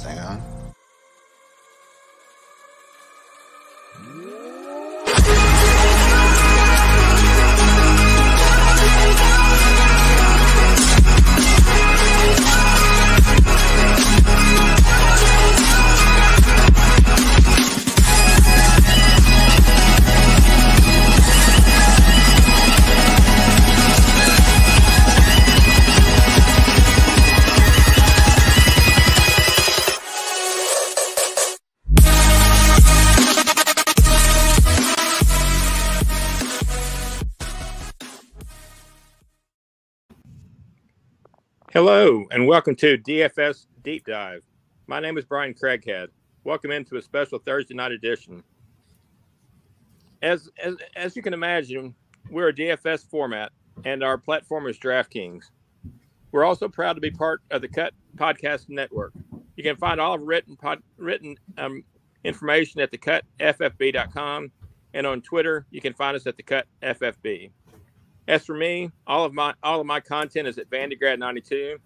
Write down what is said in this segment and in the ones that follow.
this thing on. Hello, and welcome to DFS Deep Dive. My name is Brian Craighead. Welcome into a special Thursday night edition. As you can imagine, we're a DFS format, and our platform is DraftKings. We're also proud to be part of the Cut Podcast Network. You can find all of written information at thecutffb.com, and on Twitter, you can find us at thecutffb. As for me, all of my content is at Vandegrad92.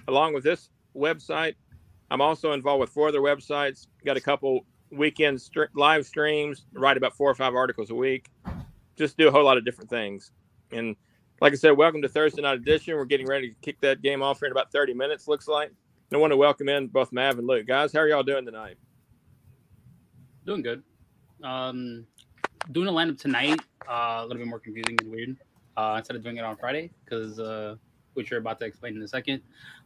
Along with this website, I'm also involved with 4 other websites. Got a couple weekend live streams, write about 4 or 5 articles a week. Just do a whole lot of different things. And like I said, welcome to Thursday Night Edition. We're getting ready to kick that game off here in about 30 minutes, looks like. And I want to welcome in both Mav and Luke. Guys, how are y'all doing tonight? Doing good. Doing a lineup tonight, a little bit more confusing and weird. Instead of doing it on Friday, because which you're about to explain in a second,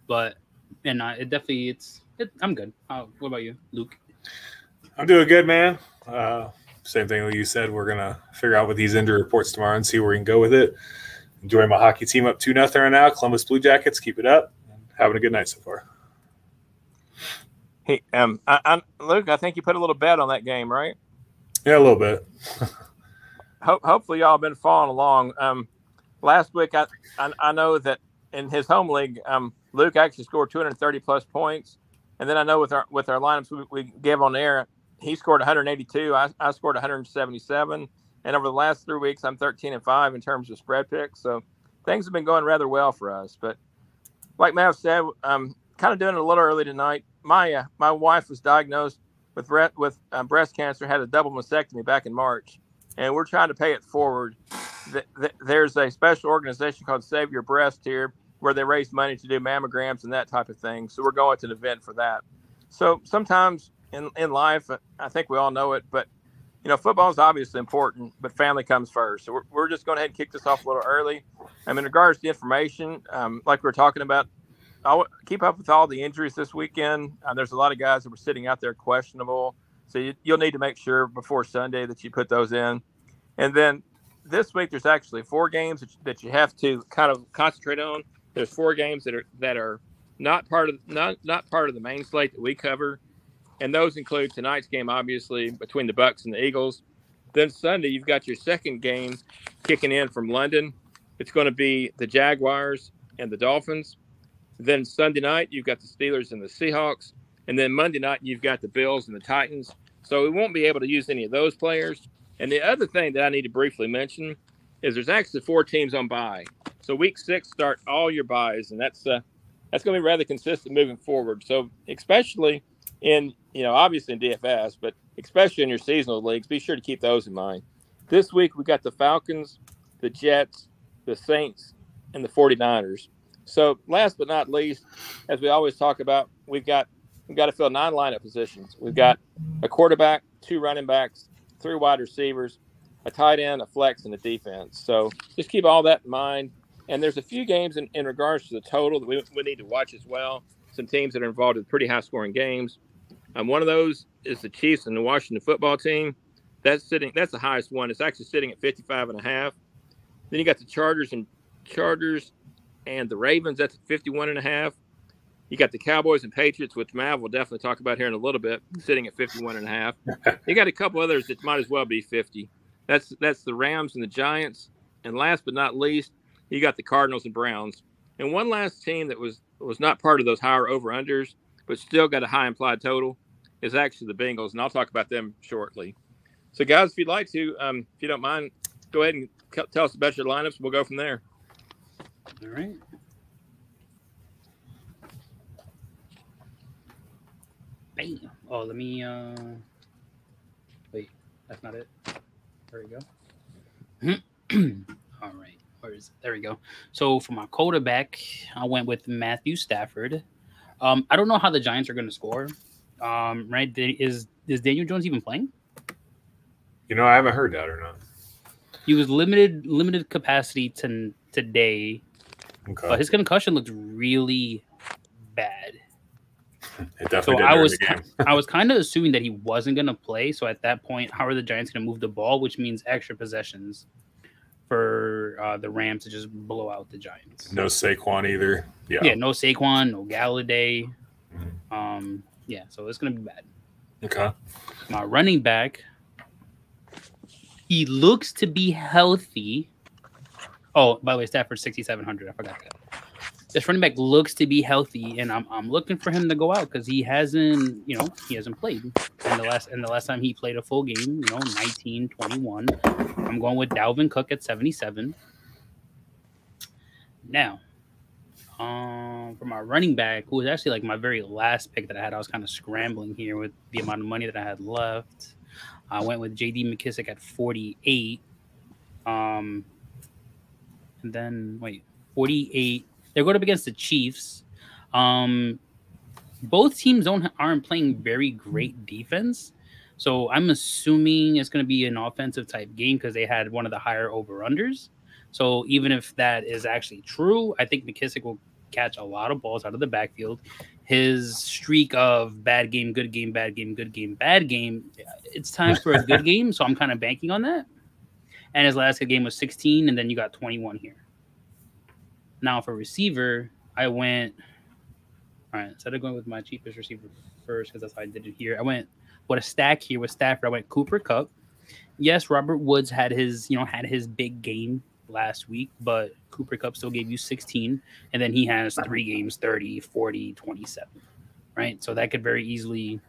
but it definitely I'm good. What about you, Luke? I'm doing good, man. Same thing that you said. We're gonna figure out with these injury reports tomorrow and see where we can go with it. Enjoying my hockey team up 2-0 right now. Columbus Blue Jackets, keep it up. Having a good night so far. Hey, Luke, I think you put a little bet on that game, right? Yeah, a little bit. Hopefully, y'all have been following along. Last week, I know that in his home league, Luke actually scored 230 plus points, and then I know with our lineups we gave on air, he scored 182. I scored 177, and over the last 3 weeks, I'm 13-5 in terms of spread picks. So things have been going rather well for us. But like Mav said, I'm kind of doing it a little early tonight. My wife was diagnosed with breast cancer, had a double mastectomy back in March, and we're trying to pay it forward. There's a special organization called Save Your Breast here where they raise money to do mammograms and that type of thing. So we're going to an event for that. So sometimes in life, I think we all know it, but football is obviously important, but family comes first. So we're just going to kick this off a little early. In regards to information, like we were talking about, I'll keep up with all the injuries this weekend. There's a lot of guys that were sitting out there questionable. So you'll need to make sure before Sunday that you put those in. And then this week, there's actually 4 games that you have to kind of concentrate on. There's 4 games that are not part of the main slate that we cover, and those include tonight's game, obviously, between the Bucs and the Eagles. Then Sunday, you've got your second game kicking in from London. It's going to be the Jaguars and the Dolphins. Then Sunday night, you've got the Steelers and the Seahawks, and then Monday night, you've got the Bills and the Titans. So we won't be able to use any of those players. And the other thing that I need to briefly mention is there's actually 4 teams on bye. So week 6 start all your buys, and that's going to be rather consistent moving forward. So especially in obviously in DFS, but especially in your seasonal leagues, be sure to keep those in mind. This week we got the Falcons, the Jets, the Saints, and the 49ers. So last but not least, as we always talk about, we've got to fill 9 lineup positions. We've got a quarterback, 2 running backs, 3 wide receivers, a tight end, a flex, and a defense. So just keep all that in mind. And there's a few games in regards to the total that we need to watch as well. Some teams that are involved in pretty high-scoring games. One of those is the Chiefs and the Washington football team. That's the highest one. It's actually sitting at 55.5. Then you got the Chargers and the Ravens. That's at 51.5. You got the Cowboys and Patriots, which Mav will definitely talk about here in a little bit, sitting at 51.5. You got a couple others that might as well be 50. That's the Rams and the Giants. And last but not least, you got the Cardinals and Browns. And one last team that was not part of those higher over-unders, but still got a high implied total, is actually the Bengals. And I'll talk about them shortly. So, guys, if you'd like to, if you don't mind, go ahead and tell us about your lineups. We'll go from there. All right. Damn. Oh, let me wait. That's not it. There we go. All right. Where is it? There we go. So for my quarterback, I went with Matthew Stafford. I don't know how the Giants are going to score. Right? Is Daniel Jones even playing? You know, I haven't heard that or not. He was limited capacity today. Okay. But his concussion looked really bad. It definitely So did during the game. I was kind of assuming that he wasn't going to play. So at that point, how are the Giants going to move the ball, which means extra possessions for the Rams to just blow out the Giants? No Saquon either. Yeah, no Saquon, no Galladay. Yeah, so it's going to be bad. Okay. My running back, he looks to be healthy. Oh, by the way, Stafford 6,700. I forgot that. This running back looks to be healthy, and I'm looking for him to go out because he hasn't played. And the last time he played a full game, 19-21. I'm going with Dalvin Cook at 77. Now, for my running back, who was actually like my very last pick that I had, I was kind of scrambling here with the amount of money that I had left. I went with J.D. McKissic at 48. And then 48. They're going up against the Chiefs. Both teams aren't playing very great defense. So I'm assuming it's going to be an offensive type game because they had one of the higher over-unders. So even if that is actually true, I think McKissic will catch a lot of balls out of the backfield. His streak of bad game, good game, bad game, good game, bad game, it's time for a good game. So I'm kind of banking on that. And his last good game was 16, and then you got 21 here. Now for receiver, I went – all right, instead of going with my cheapest receiver first because that's how I did it here, I went with a stack here with Stafford. I went Cooper Kupp. Yes, Robert Woods had his big game last week, but Cooper Kupp still gave you 16, and then he has 3 games, 30, 40, 27, right? So that could very easily,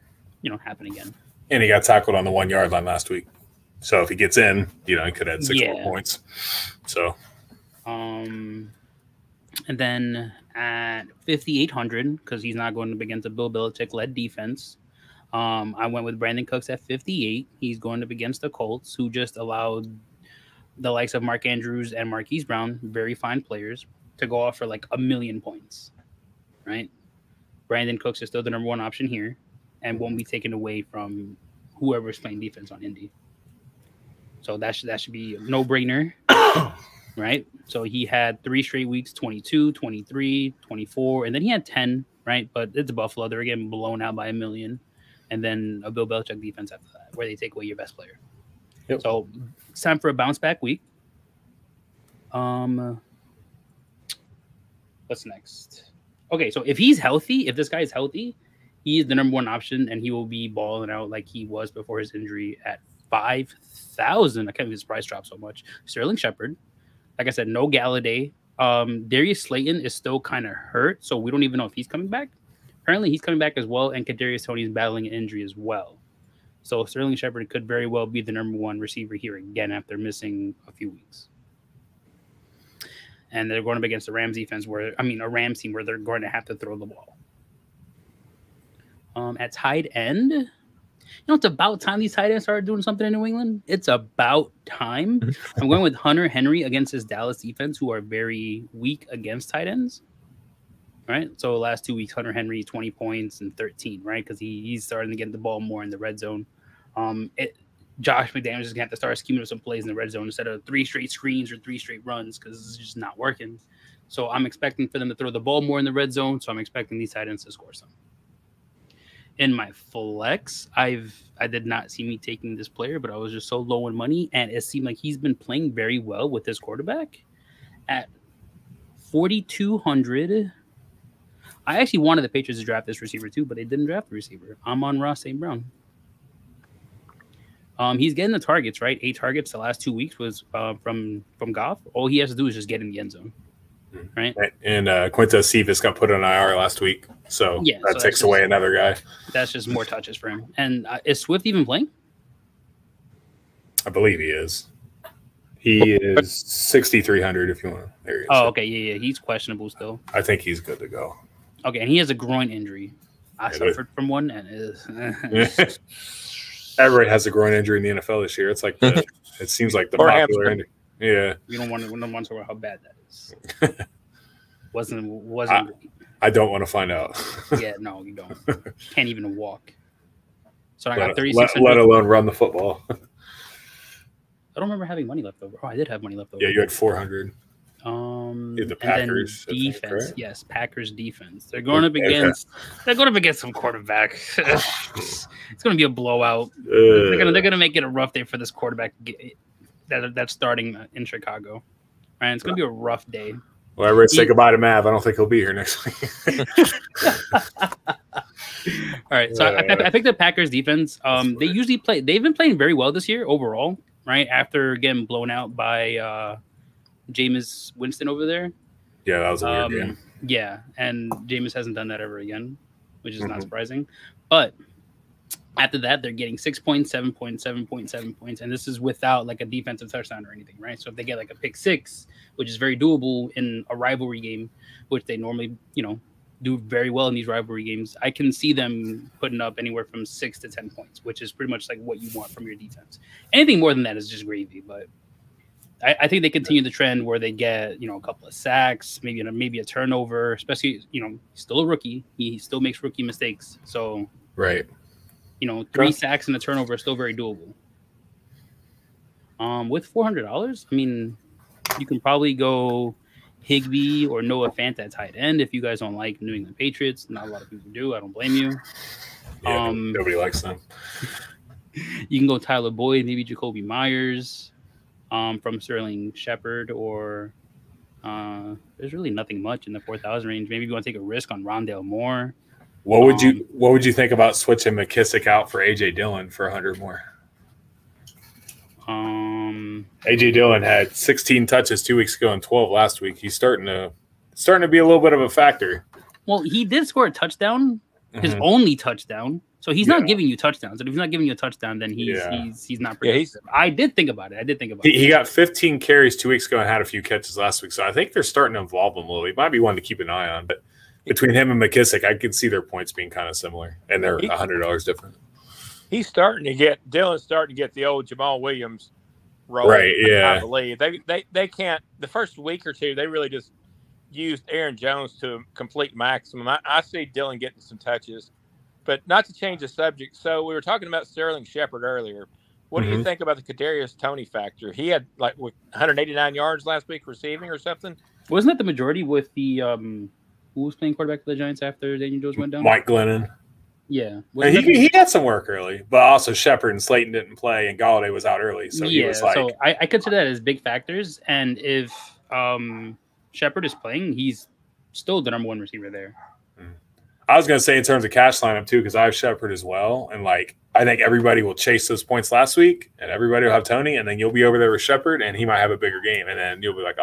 happen again. And he got tackled on the 1 yard line last week. So if he gets in, he could add 6 more points. So, and then at 5,800, because he's not going up against a Bill Belichick-led defense, I went with Brandon Cooks at 58. He's going up against the Colts, who just allowed the likes of Mark Andrews and Marquis Brown, very fine players, to go off for like 1 million points, right? Brandon Cooks is still the number one option here and won't be taken away from whoever's playing defense on Indy. So that should be a no-brainer, right? So he had 3 straight weeks, 22, 23, 24, and then he had 10, right? But it's Buffalo. They're getting blown out by 1 million. And then a Bill Belichick defense after that, where they take away your best player. Yep. So it's time for a bounce-back week. What's next? Okay, so if he's healthy, if this guy is healthy, he is the number one option, and he will be balling out like he was before his injury at 5,000. I can't believe his price dropped so much. Sterling Shepard. Like I said, no Galladay. Darius Slayton is still kind of hurt, so we don't even know if he's coming back. Apparently, he's coming back as well, and Kadarius Toney is battling an injury as well. So Sterling Shepard could very well be the number one receiver here again after missing a few weeks. And they're going up against the Rams defense a Rams team where they're going to have to throw the ball. At tight end, it's about time these tight ends started doing something in New England. It's about time. I'm going with Hunter Henry against his Dallas defense, who are very weak against tight ends. Right? So last 2 weeks, Hunter Henry, 20 points and 13, right? Because he's starting to get the ball more in the red zone. Josh McDaniels is going to have to start scheming up some plays in the red zone instead of 3 straight screens or 3 straight runs because it's just not working. So I'm expecting for them to throw the ball more in the red zone. So I'm expecting these tight ends to score some. In my flex, I did not see me taking this player, but I was just so low in money, and it seemed like he's been playing very well with his quarterback. At 4,200, I actually wanted the Patriots to draft this receiver too, but they didn't draft the receiver. Amon-Ra St. Brown. He's getting the targets, right? 8 targets the last 2 weeks was from Goff. All he has to do is just get in the end zone, right? And Quintez Cephas got put on IR last week, so that takes away another guy. That's just more touches for him. And is Swift even playing? I believe he is. He is 6,300 if you want. There he is. Oh, okay, yeah, he's questionable still. I think he's good to go. Okay, and he has a groin injury. I suffered from one, and everybody has a groin injury in the NFL this year. It's like it seems like the popular injury. Yeah, we don't want to talk about how bad that is. wasn't. I don't want to find out. Yeah, no, you don't. Can't even walk. So I got 3,600. Let alone run the football. I don't remember having money left over. Oh, I did have money left over. Yeah, you had 400. The Packers defense, think, yes, Packers defense. They're going up against some quarterback. It's going to be a blowout. They're gonna make it a rough day for this quarterback that's starting in Chicago. Right, it's going to be a rough day. Well, everybody say goodbye to Mav. I don't think he'll be here next week. All right, so I think the Packers defense. They usually play. They've been playing very well this year overall. Right after getting blown out by Jameis Winston over there. Yeah, that was a weird game. Yeah, and Jameis hasn't done that ever again, which is not surprising. But after that, they're getting 6 points, 7 points, 7.7 points, and this is without like a defensive touchdown or anything, right? So if they get like a pick six, which is very doable in a rivalry game, which they normally, do very well in these rivalry games, I can see them putting up anywhere from 6 to 10 points, which is pretty much like what you want from your defense. Anything more than that is just gravy, but I think they continue the trend where they get, a couple of sacks, maybe a turnover, especially, he's still a rookie. He still makes rookie mistakes. So, right. 3 sacks and a turnover is still very doable. With $400, I mean, you can probably go Higbee or Noah Fant at tight end if you guys don't like New England Patriots. Not a lot of people do. I don't blame you. Yeah, nobody likes them. You can go Tyler Boyd, maybe Jacoby Myers. From Sterling Shepard, or there's really nothing much in the 4,000 range. Maybe you want to take a risk on Rondale Moore. What would you think about switching McKissick out for AJ Dillon for 100 more? AJ Dillon had 16 touches 2 weeks ago and 12 last week. He's starting to be a little bit of a factor. Well, he did score a touchdown, his only touchdown. So he's not giving you touchdowns. And if he's not giving you a touchdown, then he's not productive. I did think about it. He got 15 carries 2 weeks ago and had a few catches last week. So I think they're starting to involve him a little. He might be one to keep an eye on. But between him and McKissick, I can see their points being kind of similar. And they're $100 different. Dylan's starting to get the old Jamal Williams role. Right, yeah. I believe. They can't – the first week or two, they really just used Aaron Jones to a complete maximum. I see Dylan getting some touches. But not to change the subject, so we were talking about Sterling Shepard earlier. What do you think about the Kadarius Toney factor? He had like 189 yards last week receiving or something. Wasn't that the majority with the who was playing quarterback for the Giants after Daniel Jones went down? Mike Glennon. Yeah, he had some work early, but also Shepard and Slayton didn't play, and Galladay was out early, so he was like. So I consider that as big factors, and if Shepard is playing, he's still the number one receiver there. I was going to say in terms of cash lineup too, because I have Shepard as well. And like, I think everybody will chase those points last week and everybody will have Toney, and then you'll be over there with Shepard and he might have a bigger game. And then you'll be like,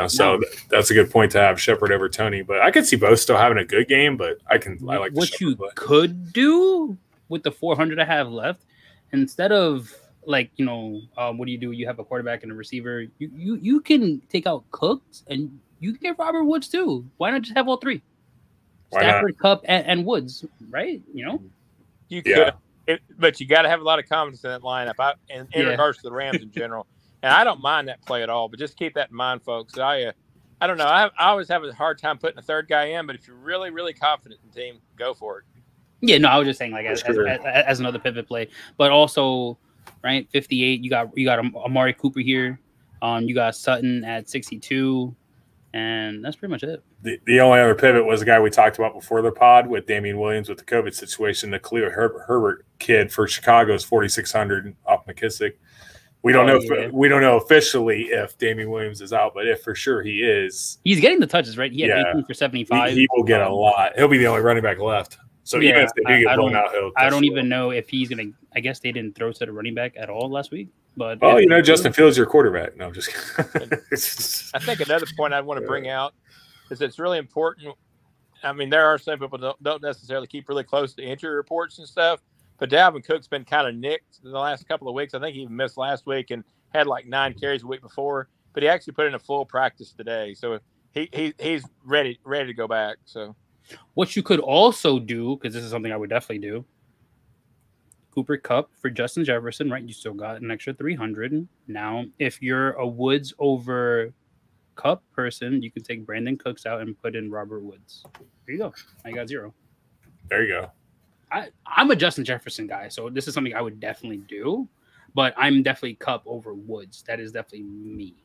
so that's a good point to have Shepard over Toney. But I could see both still having a good game, but I like what you could do with the 400 I have left, instead of like, what do? You have a quarterback and a receiver. You can take out Cooks and you can get Robert Woods too. Why not just have all three? Stafford, Kupp, and Woods, right? You could, but you got to have a lot of confidence in that lineup. In regards to the Rams in general, and I don't mind that play at all. But just keep that in mind, folks. I don't know. I always have a hard time putting a third guy in, but if you're really, really confident in the team, go for it. Yeah, no, I was just saying like as another pivot play, but also, right, 58. You got Amari Cooper here. You got Sutton at 62. And that's pretty much it. The only other pivot was the guy we talked about before the pod with Damian Williams with the COVID situation. The Khalil Herbert kid for Chicago is 4,600 off McKissick. We don't know. We don't know officially if Damian Williams is out, but if for sure he is, he's getting the touches, right? He had 18 for 75. He will get a lot. He'll be the only running back left. So even if they do get blown out, I don't even know if he's gonna. I guess they didn't throw to the running back at all last week. But Justin Fields your quarterback. No, I'm just kidding. I think another point I want to bring out is it's really important. I mean, there are some people don't necessarily keep really close to injury reports and stuff, but Dalvin Cook's been kind of nicked in the last couple of weeks. I think he even missed last week and had like 9 carries a week before, but he actually put in a full practice today, so he's ready to go back. So What you could also do, because this is something I would definitely do, Cooper Kupp for Justin Jefferson, right? You still got an extra 300. Now, if you're a Woods over Kupp person, you can take Brandon Cooks out and put in Robert Woods. There you go. I got 0. There you go. I'm a Justin Jefferson guy, so this is something I would definitely do, but I'm definitely Kupp over Woods. That is definitely me.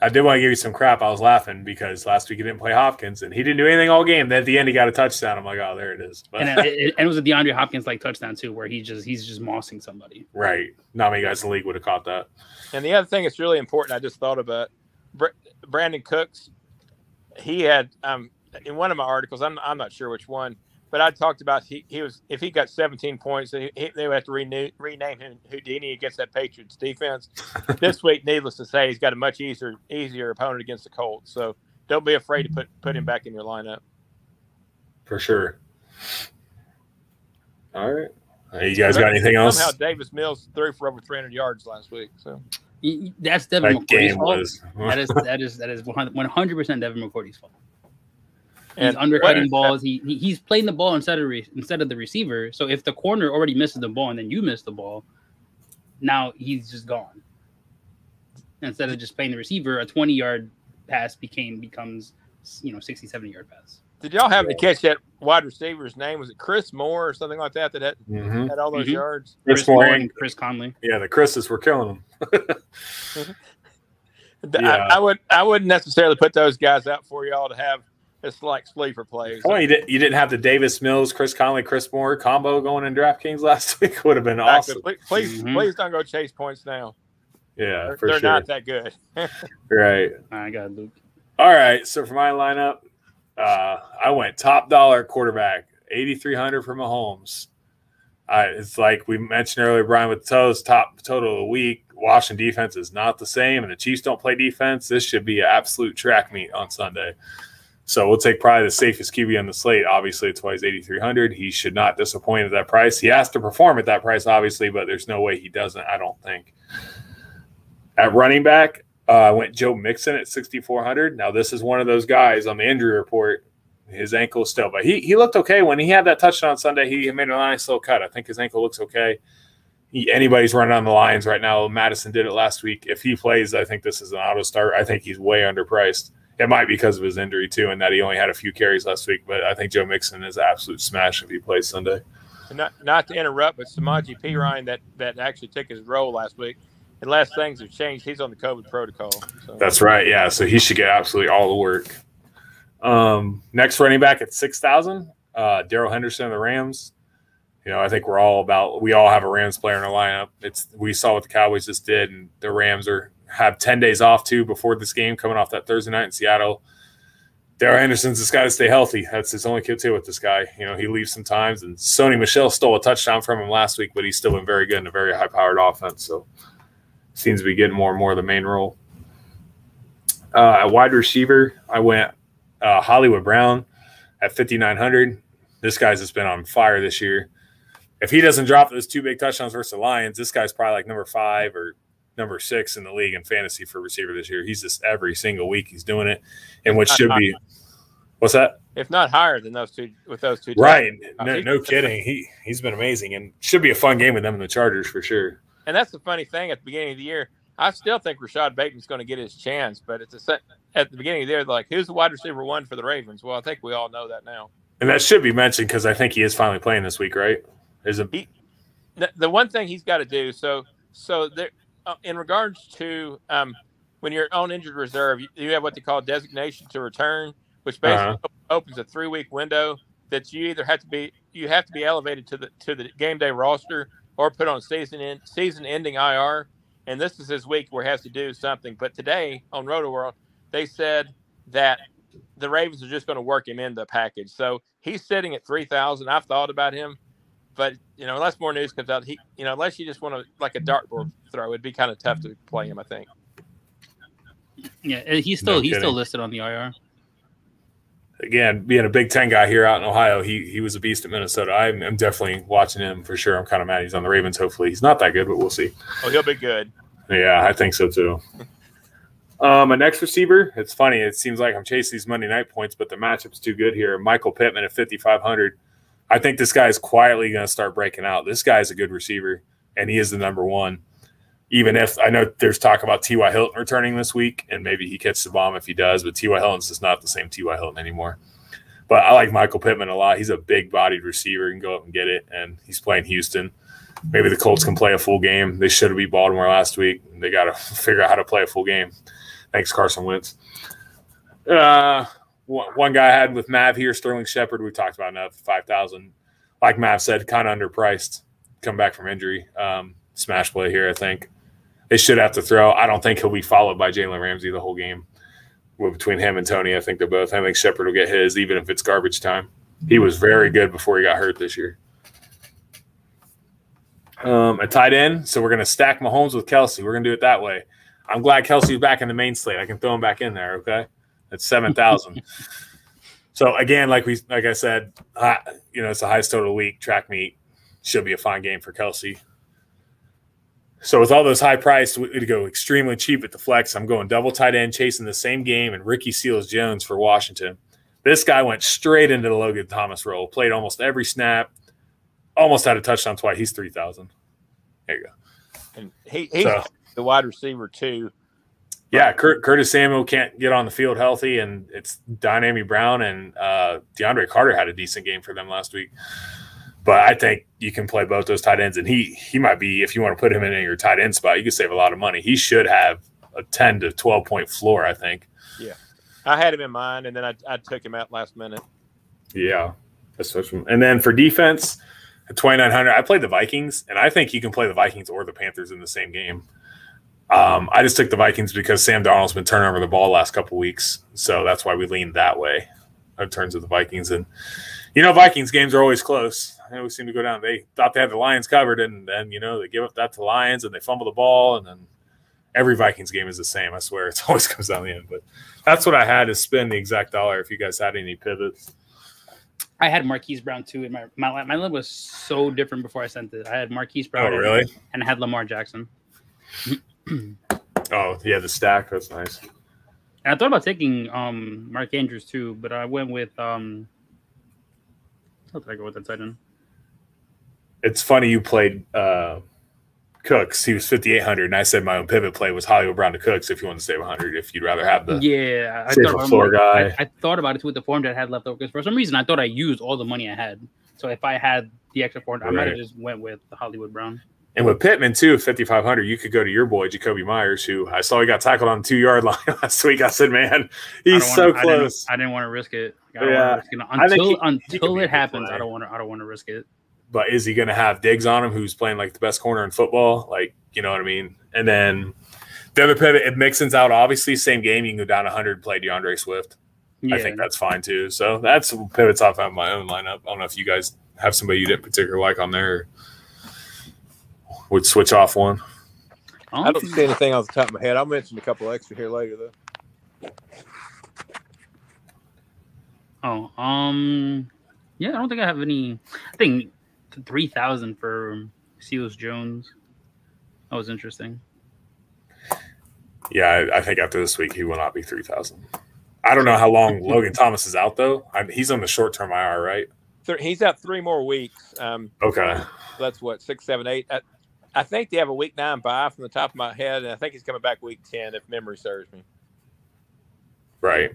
I did want to give you some crap. I was laughing because last week he didn't play Hopkins, and he didn't do anything all game. Then at the end, he got a touchdown. I'm like, oh, there it is. But, and it was a DeAndre Hopkins like touchdown too, where he's just mossing somebody. Right. Not many guys in the league would have caught that. And the other thing that's really important, I just thought about Brandon Cooks. He had in one of my articles, I'm not sure which one, but I talked about he was, if he got 17 points, they would have to rename him Houdini against that Patriots defense. This week, needless to say, he's got a much easier opponent against the Colts. So don't be afraid to put him back in your lineup. For sure. All right. You guys got anything else? Somehow Davis Mills threw for over 300 yards last week. So that's Devin McCourty's fault. Was... that is 100% Devin McCourty's fault. He's and undercutting balls. He's playing the ball instead of the receiver. So if the corner already misses the ball and then you miss the ball, now he's just gone. Instead of just playing the receiver, a 20-yard pass becomes 60, 70-yard pass. Did y'all happen to catch that wide receiver's name? Was it Chris Moore or something like that had all those yards? Chris Moore and Chris Conley. Yeah, the Chris's were killing them. Yeah. I wouldn't necessarily put those guys out for y'all to have. It's like sleeper plays. Oh, you didn't have the Davis Mills, Chris Conley, Chris Moore combo going in DraftKings last week. Would have been awesome. Please don't go chase points now. Yeah, they're not that good. Right. I got Luke. All right. So for my lineup, I went top dollar quarterback, 8,300 for Mahomes. It's like we mentioned earlier, Brian, with the toes, top total of the week. Washington defense is not the same, and the Chiefs don't play defense. This should be an absolute track meet on Sunday. So we'll take probably the safest QB on the slate. Obviously, it's why he's 8,300. He should not disappoint at that price. He has to perform at that price, obviously, but there's no way he doesn't, I don't think. At running back, I went Joe Mixon at 6,400. Now, this is one of those guys on the injury report. His ankle is still, but he looked okay. When he had that touchdown on Sunday, he made a nice little cut. I think his ankle looks okay. Anybody's running on the Lions right now. Madison did it last week. If he plays, I think this is an auto start. I think he's way underpriced. It might be because of his injury, too, and that he only had a few carries last week. But I think Joe Mixon is an absolute smash if he plays Sunday. Not to interrupt, but Samaje Perine that actually took his role last week. Unless things have changed, he's on the COVID protocol. So. That's right, yeah. So he should get absolutely all the work. Next running back at 6,000, Daryl Henderson of the Rams. I think we all have a Rams player in our lineup. We saw what the Cowboys just did, and the Rams have 10 days off too before this game, coming off that Thursday night in Seattle. Daryl Henderson's just got to stay healthy. That's his only kid too with this guy. He leaves sometimes, and Sony Michel stole a touchdown from him last week, but he's still been very good in a very high-powered offense. So seems to be getting more and more of the main role. At wide receiver, I went Hollywood Brown at 5,900. This guy's just been on fire this year. If he doesn't drop those 2 big touchdowns versus the Lions, this guy's probably like number 5 or number 6 in the league in fantasy for receiver this year. He's just every single week he's doing it, and which should be what's that? If not higher than those two with those two. Right? No kidding. He's been amazing, and should be a fun game with them and the Chargers for sure. And that's the funny thing at the beginning of the year. I still think Rashad Bateman's going to get his chance, but at the beginning of the year, they're like, who's the wide receiver 1 for the Ravens? Well, I think we all know that now. And that should be mentioned because I think he is finally playing this week, right? The one thing he's got to do, so there, in regards to when you're on injured reserve, you have what they call designation to return, which basically opens a 3-week window that you either have to be elevated to the game day roster or put on season-ending IR. And this is his week where he has to do something. But today on Roto-World, they said that the Ravens are just going to work him in the package. So he's sitting at 3,000. I've thought about him, but unless more news comes out, unless you just want to like a dartboard throw, it'd be kind of tough to play him, I think. Yeah, he's still listed on the IR. Again, being a Big Ten guy here out in Ohio, he was a beast at Minnesota. I'm definitely watching him for sure. I'm kind of mad he's on the Ravens. Hopefully he's not that good, but we'll see. Oh, he'll be good. Yeah, I think so too. My next receiver, it's funny. It seems like I'm chasing these Monday night points, but the matchup's too good here. Michael Pittman at 5,500. I think this guy is quietly going to start breaking out. This guy is a good receiver, and he is the number one. Even if I know there's talk about T.Y. Hilton returning this week, and maybe he catches the bomb if he does, but T.Y. Hilton's just not the same T.Y. Hilton anymore. But I like Michael Pittman a lot. He's a big-bodied receiver. He can go up and get it, and he's playing Houston. Maybe the Colts can play a full game. They should have beat Baltimore last week. They got to figure out how to play a full game. Thanks, Carson Wentz. One guy I had with Mav here, Sterling Shepard, we talked about enough, 5,000. Like Mav said, kind of underpriced. Come back from injury. Smash play here, I think. They should have to throw. I don't think he'll be followed by Jalen Ramsey the whole game. Well, between him and Tony, I think they're both. I think Shepard will get his, even if it's garbage time. He was very good before he got hurt this year. A tight end, so we're going to stack Mahomes with Kelsey. We're going to do it that way. I'm glad Kelsey's back in the main slate. I can throw him back in there, okay? That's 7,000. So, again, like I said, it's the highest total week, track meet. Should be a fine game for Kelsey. So, with all those high prices, we go extremely cheap at the flex. I'm going double tight end, chasing the same game, and Ricky Seals-Jones for Washington. This guy went straight into the Logan Thomas role, played almost every snap, almost had a touchdown twice. He's 3,000. There you go. And he's the wide receiver, too. Yeah, Curtis Samuel can't get on the field healthy, and it's Dynamic Brown and DeAndre Carter had a decent game for them last week. But I think you can play both those tight ends, and he might be, if you want to put him in your tight end spot, you could save a lot of money. He should have a 10 to 12-point floor, I think. Yeah. I had him in mind, and then I took him out last minute. Yeah. And then for defense, at 2,900, I played the Vikings, and I think you can play the Vikings or the Panthers in the same game. I just took the Vikings because Sam Darnold's been turning over the ball the last couple of weeks, so that's why we leaned that way in terms of the Vikings. And, Vikings games are always close. They always seem to go down. They thought they had the Lions covered, and then, they give up that to the Lions, and they fumble the ball, and then every Vikings game is the same. I swear it always comes down the end. But that's what I had to spend the exact dollar if you guys had any pivots. I had Marquis Brown too. And my list was so different before I sent it. I had Marquis Brown. Oh, really? And I had Lamar Jackson. Oh, yeah, the stack. That's nice. And I thought about taking Mark Andrews too, but I went with how did I go with that tight end? It's funny you played Cooks. He was 5,800, and I said my own pivot play was Hollywood Brown to Cooks if you want to save 100, if you'd rather have the I thought about it with the form that I had left over because for some reason I thought I used all the money I had. So if I had the extra form, I might have just went with the Hollywood Brown. And with Pittman, too, 5,500, you could go to your boy, Jacoby Myers, who I saw he got tackled on the 2-yard line last week. I said, man, he's so close. I didn't want to risk it. Until it happens, I don't want to risk it. But is he going to have Diggs on him, who's playing like the best corner in football? Like, you know what I mean? And then the other pivot, if Mixon's out, obviously, same game, you can go down 100, play DeAndre Swift. Yeah. I think that's fine, too. So that's pivots off of my own lineup. I don't know if you guys have somebody you didn't particularly like on there. Would switch off one. I don't see anything off the top of my head. I'll mention a couple extra here later, though. Yeah, I don't think I have any. I think 3,000 for Seals-Jones. That was interesting. Yeah, I think after this week, he will not be 3,000. I don't know how long Logan Thomas is out, though. He's on the short-term IR, right? He's out 3 more weeks. Okay. That's what, 6, 7, 8. I think they have a week 9 bye from the top of my head, and I think he's coming back week 10 if memory serves me. Right.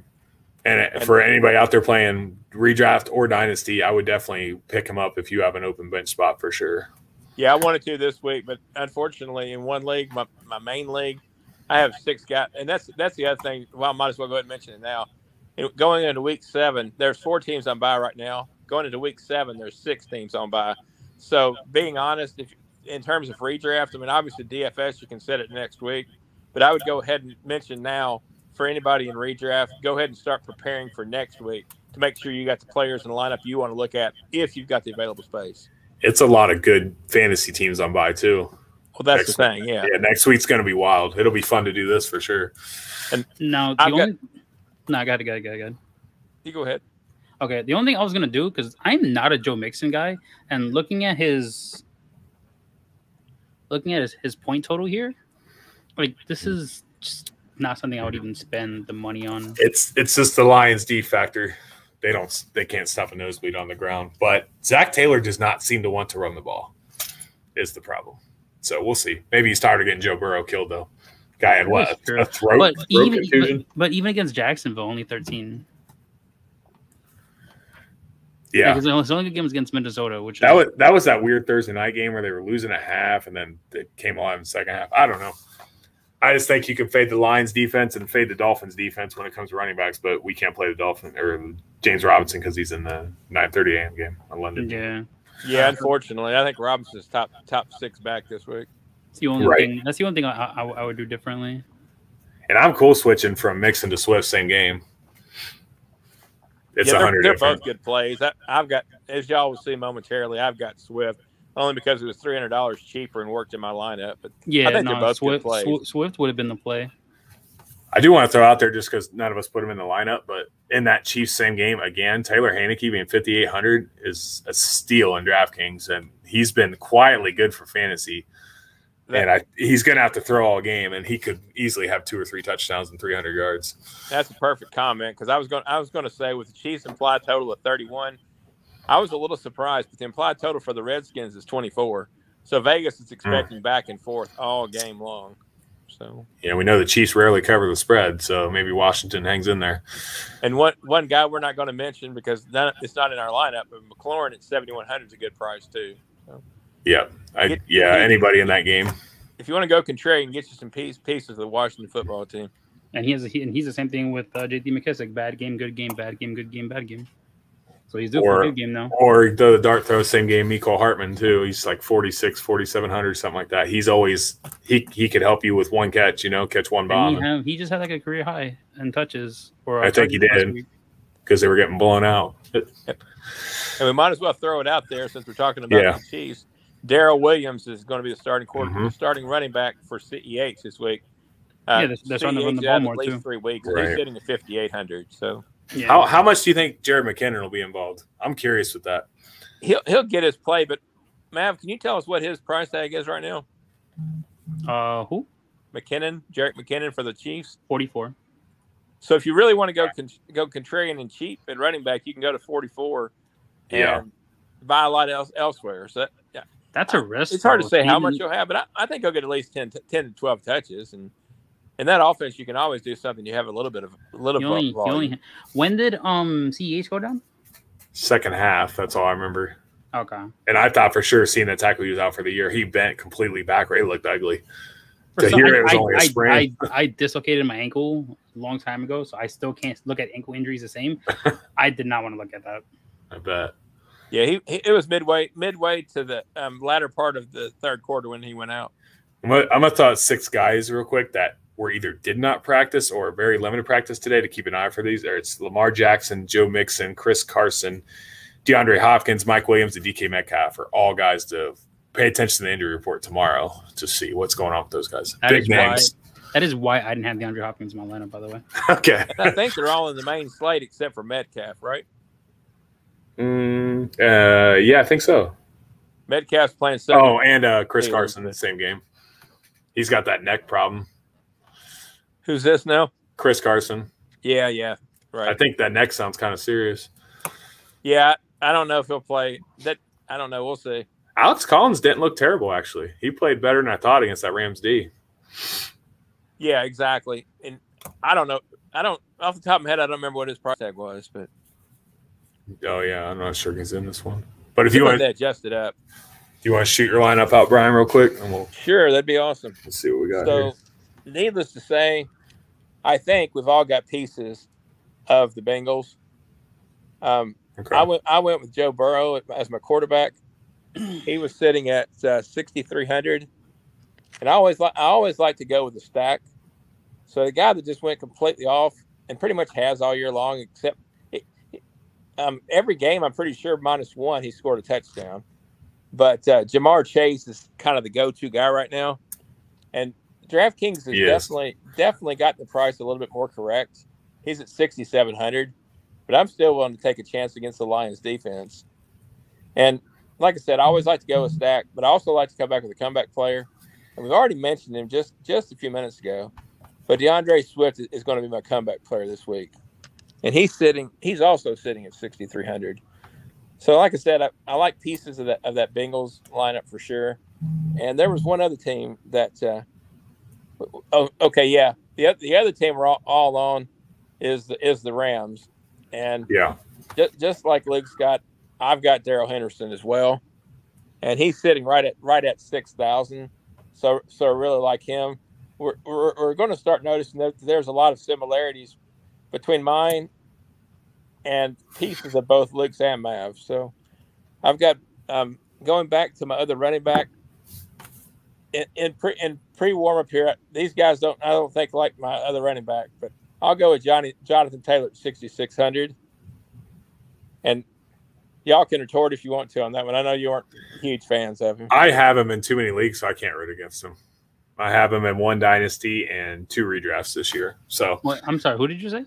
And for anybody out there playing redraft or dynasty, I would definitely pick him up if you have an open bench spot for sure. Yeah, I wanted to this week, but unfortunately, in one league, my main league, I have 6 guys, and that's the other thing. Well, I might as well go ahead and mention it now. Going into week 7, there's 4 teams on bye right now. Going into week 7, there's 6 teams on bye. So, being honest, in terms of redraft, I mean, obviously DFS, you can set it next week, but I would go ahead and mention now for anybody in redraft, go ahead and start preparing for next week to make sure you got the players in the lineup you want to look at if you've got the available space. It's a lot of good fantasy teams on bye too. Well, that's the thing, yeah. Yeah, next week's going to be wild. It'll be fun to do this for sure. And now, go ahead. You go ahead. Okay, the only thing I was going to do, because I'm not a Joe Mixon guy, and looking at his point total here, like this is just not something I would even spend the money on. It's just the Lions D factor. They can't stop a nosebleed on the ground. But Zach Taylor does not seem to want to run the ball, is the problem. So we'll see. Maybe he's tired of getting Joe Burrow killed, though. Guy had what? A throat contusion? But even against Jacksonville, only 13. Yeah. Because it's only good games against Minnesota, which that was that weird Thursday night game where they were losing at half and then they came alive in the second half. I don't know. I just think you can fade the Lions defense and fade the Dolphins defense when it comes to running backs, but we can't play the Dolphins or James Robinson because he's in the 9:30 a.m. game on London. Yeah. Unfortunately, I think Robinson's top 6 back this week. That's the only thing. That's the only thing I would do differently. And I'm cool switching from Mixon to Swift same game. It's 100. They're both good plays. I've got, as y'all will see momentarily, I've got Swift only because it was $300 cheaper and worked in my lineup. But I think they're both good plays. Swift would have been the play. I do want to throw out there just because none of us put him in the lineup, but in that Chiefs same game again, Taylor Heineke being 5,800 is a steal in DraftKings, and he's been quietly good for fantasy. And he's going to have to throw all game, and he could easily have 2 or 3 touchdowns and 300 yards. That's a perfect comment because I was going to say with the Chiefs implied total of 31, I was a little surprised, but the implied total for the Redskins is 24. So Vegas is expecting back and forth all game long. So we know the Chiefs rarely cover the spread, so maybe Washington hangs in there. And one guy we're not going to mention because it's not in our lineup, but McLaurin at 7,100 is a good price too. So. Anybody in that game. If you want to go contrarian, get you some pieces of the Washington football team. And he's the same thing with J.D. McKissick. Bad game, good game, bad game, good game, bad game. So he's doing a good game now. Or the dart throw, same game, Mecole Hartman too. He's like 46, 4,700, something like that. He's always he could help you with one catch, catch one bomb. He just had like a career high in touches. I think he did because they were getting blown out. And we might as well throw it out there since we're talking about the Chiefs. Daryl Williams is going to be the starting running back for CEH this week. They're starting to run the ball more too. At least 3 weeks. Right. He's sitting at 5,800. So, how much do you think Jared McKinnon will be involved? I'm curious with that. He'll get his play, but Mav, can you tell us what his price tag is right now? Who? McKinnon, Jarek McKinnon for the Chiefs. 44. So if you really want to go contrarian and cheap at running back, you can go to 44. And buy a lot elsewhere. So that's a risk. It's hard to say how much you'll have, but I think he'll get at least 10 to 12 touches. And in that offense, you can always do something. You have a little bit of volume. When did CEH go down? Second half. That's all I remember. Okay. And I thought for sure seeing that tackle he was out for the year, he bent completely backward. It looked ugly. To hear it was only a sprain. I dislocated my ankle a long time ago, so I still can't look at ankle injuries the same. I did not want to look at that. I bet. Yeah, it was midway to the latter part of the third quarter when he went out. I'm gonna throw out 6 guys real quick that were either did not practice or very limited practice today to keep an eye for these. It's Lamar Jackson, Joe Mixon, Chris Carson, DeAndre Hopkins, Mike Williams, and DK Metcalf are all guys to pay attention to the injury report tomorrow to see what's going on with those guys. Big names. That is why I didn't have DeAndre Hopkins in my lineup, by the way. Okay. I think they're all in the main slate except for Metcalf, right? I think so. Metcalf's playing second. Oh, and Chris Carson in the same game. He's got that neck problem. Who's this now? Chris Carson. Yeah, right. I think that neck sounds kind of serious. Yeah, I don't know if he'll play. That I don't know. We'll see. Alex Collins didn't look terrible, actually. He played better than I thought against that Rams D. Yeah, exactly. And I don't know. Off the top of my head, I don't remember what his price tag was, but. Oh, yeah, I'm not sure he's in this one. But if you want to adjust it up. Do you want to shoot your lineup out, Brian, real quick? Sure, that'd be awesome. Let's see what we got here. So, needless to say, I think we've all got pieces of the Bengals. Okay. I went with Joe Burrow as my quarterback. He was sitting at 6,300, and I always like to go with the stack. So the guy that just went completely off and pretty much has all year long, except every game, I'm pretty sure -1 he scored a touchdown. But Jamar Chase is kind of the go-to guy right now, and DraftKings has definitely got the price a little bit more correct. He's at 6,700, but I'm still willing to take a chance against the Lions defense. And like I said, I always like to go with stack, but I also like to come back with a comeback player. And we've already mentioned him just a few minutes ago. But Deandre Swift is going to be my comeback player this week. And he's also sitting at 6,300. So like I said, I like pieces of that Bengals lineup for sure. And there was one other team that the other team we're all on is the Rams. And just like Luke's got, I've got Daryl Henderson as well. And he's sitting right at 6,000. So I really like him. We're going to start noticing that there's a lot of similarities between mine and pieces of both Luke's and Mav. So I've got going back to my other running back in pre warm up here. These guys I don't think like my other running back, but I'll go with Jonathan Taylor at 6,600. And y'all can retort if you want to on that one. I know you aren't huge fans of him. I have him in too many leagues, so I can't root against him. I have him in one dynasty and 2 redrafts this year. So Wait, I'm sorry, who did you say?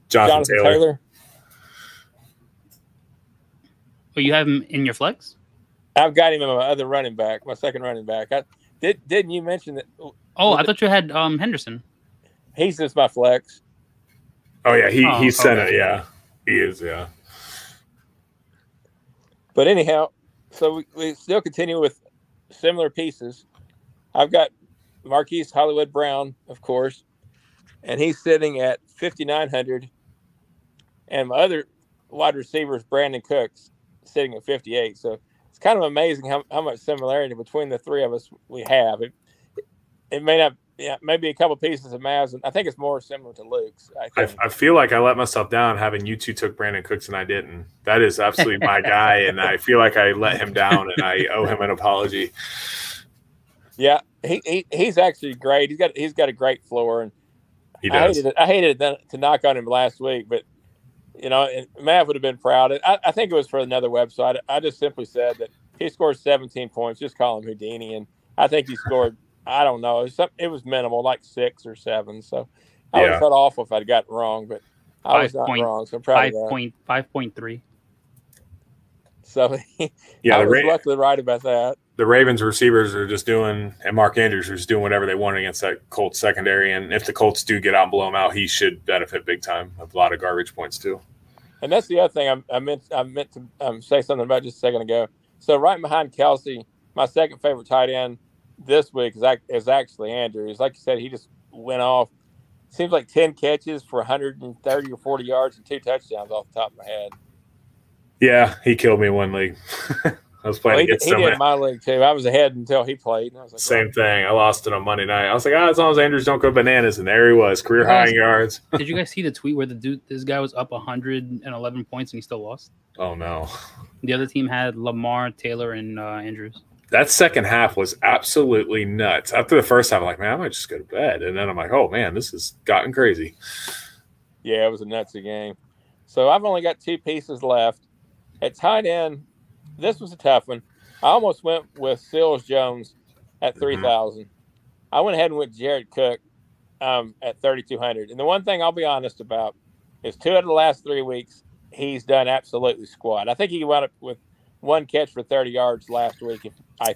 Jonathan Taylor. Oh, you have him in your flex? I've got him in my other running back, my second running back. Didn't you mention that? Oh, I thought you had Henderson. He's just my flex. Oh yeah, he's sent it. Yeah, he is. Yeah. But anyhow, so we still continue with similar pieces. I've got Marquis Hollywood Brown, of course, and he's sitting at 5,900. And my other wide receiver is Brandon Cooks, sitting at 58. So it's kind of amazing how much similarity between the three of us we have. It may not, maybe a couple pieces of Mavs, and I think it's more similar to Luke's. I feel like I let myself down having you two took Brandon Cooks and I didn't. That is absolutely my guy, and I feel like I let him down, and I owe him an apology. Yeah, he's actually great. He's got a great floor, and he does. I hated to knock on him last week, but Mav would have been proud. I think it was for another website. I just simply said that he scored 17 points. Just call him Houdini, and I think he scored. I don't know. It was minimal, like 6 or 7. So I would have felt awful if I'd gotten wrong, but I was not wrong. So I'm proud of that. 5.3. So I was luckily right about that. The Ravens receivers are just doing, and Mark Andrews are just doing whatever they want against that Colts secondary. And if the Colts do get out and blow them out, he should benefit big time. A lot of garbage points too. And that's the other thing I meant to say something about just a second ago. So right behind Kelsey, my second favorite tight end this week is actually Andrews. Like you said, he just went off. Seems like 10 catches for 130 or 40 yards and 2 touchdowns off the top of my head. Yeah, he killed me in one league. I was playing against him. He did in my league too. I was ahead until he played. And I was like, same thing. I lost it on Monday night. I was like, as long as Andrews don't go bananas, and there he was, career high in yards. Did you guys see the tweet where this guy was up 111 points and he still lost? Oh no. The other team had Lamar, Taylor, and Andrews. That second half was absolutely nuts. After the first half, I'm like, man, I might just go to bed. And then I'm like, oh man, this has gotten crazy. Yeah, it was a nutsy game. So I've only got 2 pieces left. At tight end, this was a tough one. I almost went with Seals Jones at 3,000. I went ahead and went Jared Cook at 3,200. And the one thing I'll be honest about is 2 out of the last 3 weeks, he's done absolutely squat. I think he wound up with 1 catch for 30 yards last week. I'm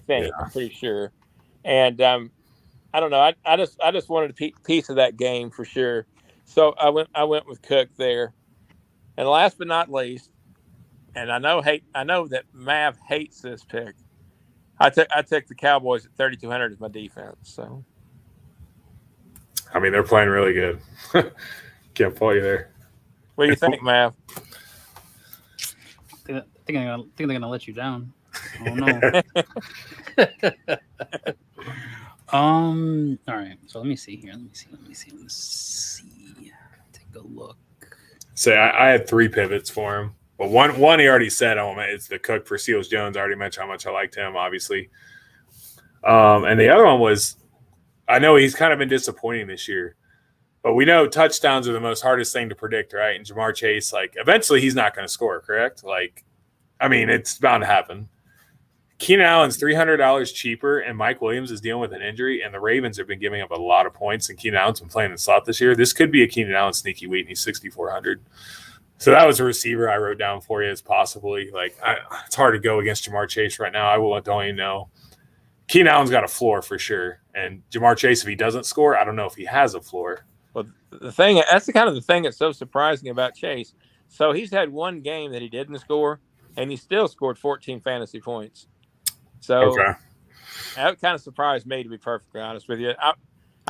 pretty sure. And I don't know. I just wanted a piece of that game for sure. So I went with Cook there. And last but not least, and I know that Mav hates this pick. I took the Cowboys at 3,200 as my defense. So, I mean, they're playing really good. Can't fault you there. What do you think, Mav? I think they're gonna let you down. I don't know. All right. So let me see here. Let me see. Take a look. So I had 3 pivots for him. But one he already said, it's the Cook for Seals Jones. I already mentioned how much I liked him, obviously. And the other one was, I know he's kind of been disappointing this year, but we know touchdowns are the most hardest thing to predict, right? And Jamar Chase, eventually he's not going to score, correct? It's bound to happen. Keenan Allen's $300 cheaper, and Mike Williams is dealing with an injury, and the Ravens have been giving up a lot of points, and Keenan Allen's been playing in the slot this year. This could be a Keenan Allen sneaky week, and he's 6,400. So that was a receiver I wrote down for you as possibly. It's hard to go against Jamar Chase right now. I don't even know. Keenan Allen's got a floor for sure. And Jamar Chase, if he doesn't score, I don't know if he has a floor. Well, that's the kind of the thing that's so surprising about Chase. So he's had one game that he didn't score, and he still scored 14 fantasy points. So that kind of surprised me, to be perfectly honest with you.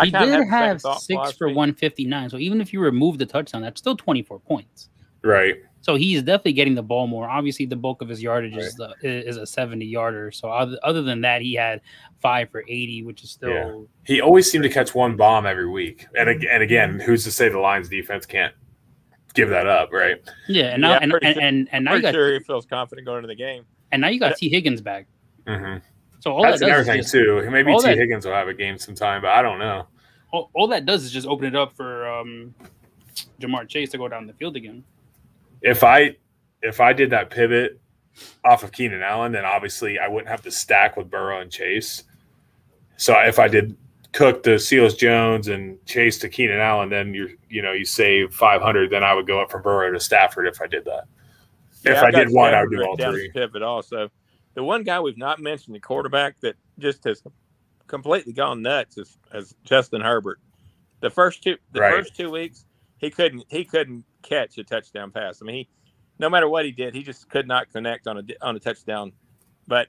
He did have 6 for 159. So even if you remove the touchdown, that's still 24 points. Right. So he is definitely getting the ball more. Obviously, the bulk of his yardage is a 70-yarder. So other than that, he had 5 for 80, which is still. Yeah. He always seemed to catch one bomb every week. And again, who's to say the Lions defense can't give that up, right? Yeah, and now now you got sure he feels confident going into the game. And now you got T. Higgins back. Mm-hmm. So that's another thing too. Maybe T. Higgins will have a game sometime, but I don't know. All that does is just open it up for Jamar Chase to go down the field again. If I did that pivot off of Keenan Allen, then obviously I wouldn't have to stack with Burrow and Chase. So if I did Cook to Seals Jones and Chase to Keenan Allen, then you save 500. Then I would go up from Burrow to Stafford if I did that. Yeah, if I did one, I would do all three. Pivot also. The one guy we've not mentioned, the quarterback that just has completely gone nuts, is Justin Herbert. The first 2 weeks, he couldn't catch a touchdown pass. I mean, no matter what he did, he just could not connect on a touchdown. But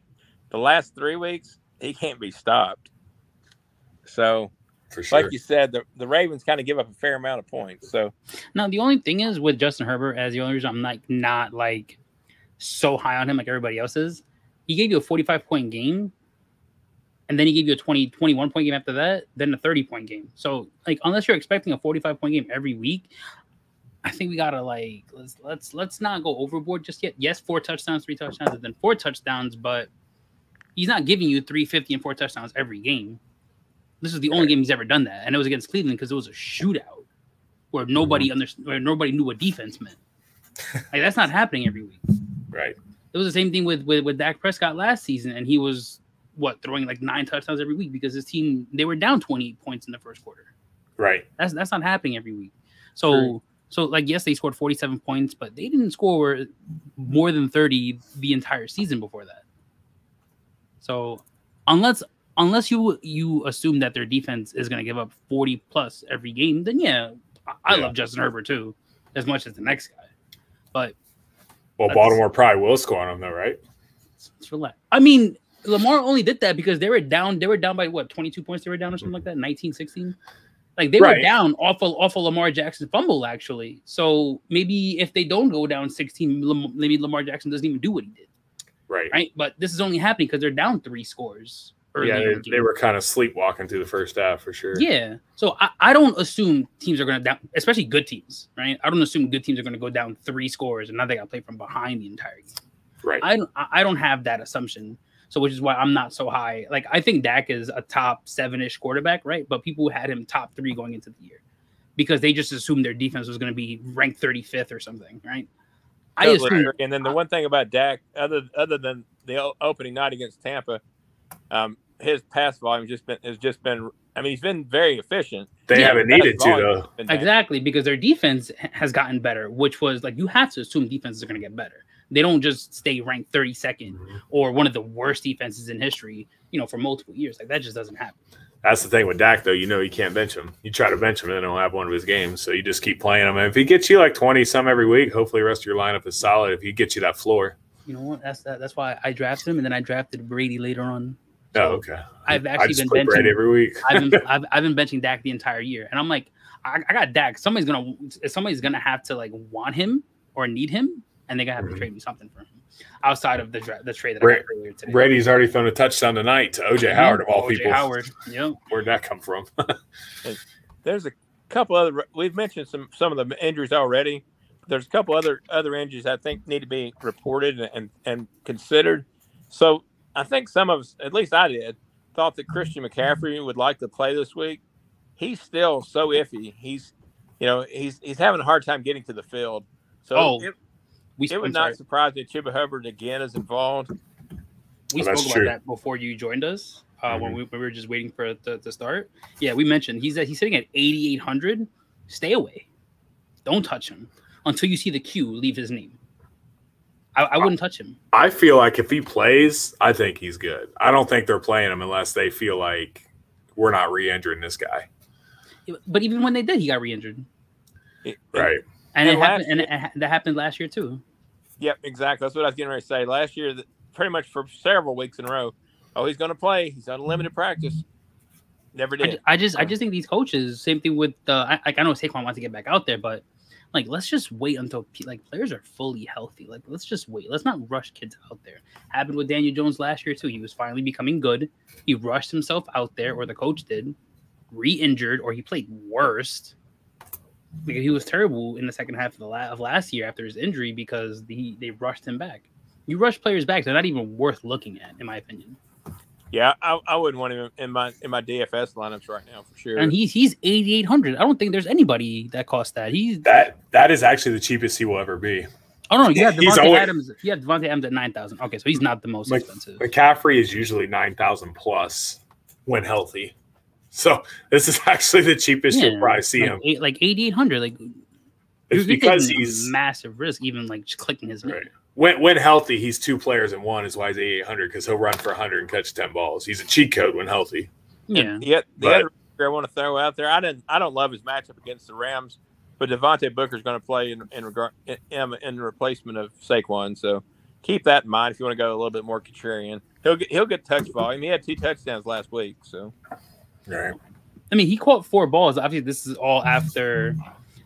the last 3 weeks, he can't be stopped. So, for sure, like you said, the Ravens kind of give up a fair amount of points. So now the only thing is with Justin Herbert, as the only reason I'm not so high on him like everybody else is, he gave you a 45-point game, and then he gave you a 21-point game after that, then a 30-point game. So unless you're expecting a 45-point game every week, I think we gotta let's not go overboard just yet. Yes, 4 touchdowns, 3 touchdowns, and then 4 touchdowns, but he's not giving you 350 and 4 touchdowns every game. This is the only game he's ever done that, and it was against Cleveland because it was a shootout where nobody where nobody knew what defense meant. That's not happening every week. Right. It was the same thing with Dak Prescott last season, and he was throwing 9 touchdowns every week because his team, they were down 28 points in the first quarter. Right. That's not happening every week. So yes, they scored 47 points, but they didn't score more than 30 the entire season before that. So unless you assume that their defense is going to give up 40 plus every game, then I love Justin Herbert too, as much as the next guy. But Baltimore probably will score on him though, right? Let's relax. I mean, Lamar only did that because they were down. They were down by 22 points. They were down or something like that, 19-16. They were down off of Lamar Jackson's fumble, actually. So maybe if they don't go down 16, maybe Lamar Jackson doesn't even do what he did. Right. But this is only happening because they're down 3 scores. They were kind of sleepwalking through the first half for sure. Yeah. So I don't assume teams are going to down, especially good teams, right? I don't assume good teams are going to go down 3 scores and now they got to play from behind the entire game. Right. I don't have that assumption. So which is why I'm not so high. I think Dak is a top 7-ish quarterback, right? But people had him top 3 going into the year because they just assumed their defense was going to be ranked 35th or something, right? I assume. And then the one thing about Dak, other than the opening night against Tampa, his pass volume has just been. I mean, he's been very efficient. They haven't needed to though. Exactly, because their defense has gotten better, which was you have to assume defenses are going to get better. They don't just stay ranked 32nd or one of the worst defenses in history, for multiple years. That just doesn't happen. That's the thing with Dak, though. You can't bench him. You try to bench him, and then he'll have one of his games. So you just keep playing him. And if he gets you 20-some every week, hopefully the rest of your lineup is solid. If he gets you that floor. You know what? That's why I drafted him, and then I drafted Brady later on. So okay. I've actually been benching Brady every week. I've been benching Dak the entire year, and I'm I got Dak. Somebody's gonna have to want him or need him, and they're gonna have to trade me something for him outside of the trade that I got earlier today. Brady's already thrown a touchdown tonight to OJ Howard of all people. OJ Howard, yeah. Where'd that come from? There's a couple other. We've mentioned some of the injuries already. There's a couple other injuries I think need to be reported and considered. So I think some of us, at least I did, thought that Christian McCaffrey would like to play this week. He's still so iffy. He's having a hard time getting to the field. So it would not surprise me if Chuba Hubbard again is involved. We spoke about that before you joined us when we were just waiting for it to start. Yeah, we mentioned he's sitting at 8,800. Stay away. Don't touch him until you see the Q leave his name. I wouldn't touch him. I feel like if he plays, I think he's good. I don't think they're playing him unless they feel like we're not re-injuring this guy. But even when they did, he got re-injured. Right. And it happened, that happened last year too. Yep, exactly. That's what I was getting ready to say. Last year, pretty much for several weeks in a row, he's going to play. He's on limited practice. Never did. I just think these coaches, same thing with I know Saquon wants to get back out there, but like let's just wait until players are fully healthy. Like let's just wait. Let's not rush kids out there. Happened with Daniel Jones last year too. He was finally becoming good. He rushed himself out there, or the coach did, re-injured, or he played worse. Because he was terrible in the second half of last year after his injury because they rushed him back. You rush players back; they're not even worth looking at, in my opinion. Yeah, I wouldn't want him in my DFS lineups right now for sure. And he's 8,800. I don't think there's anybody that costs that. That is actually the cheapest he will ever be. Oh no, you have Devonte Adams. You have Devonte Adams at 9,000. Okay, so he's not the most expensive. McCaffrey is usually 9,000 plus when healthy. So this is actually the cheapest you'll probably see him. 8,800. Like it's because he's massive risk, even like just clicking his name. Right. When healthy, he's 2 players in one. Is why he's 8,800 because he'll run for 100 and catch 10 balls. He's a cheat code when healthy. Yeah. The other I want to throw out there, I don't love his matchup against the Rams, but Devonte Booker is going to play in replacement of Saquon. So keep that in mind if you want to go a little bit more contrarian. He'll get touch volume. He had 2 touchdowns last week. So. Right. I mean, he caught 4 balls. Obviously, this is all after,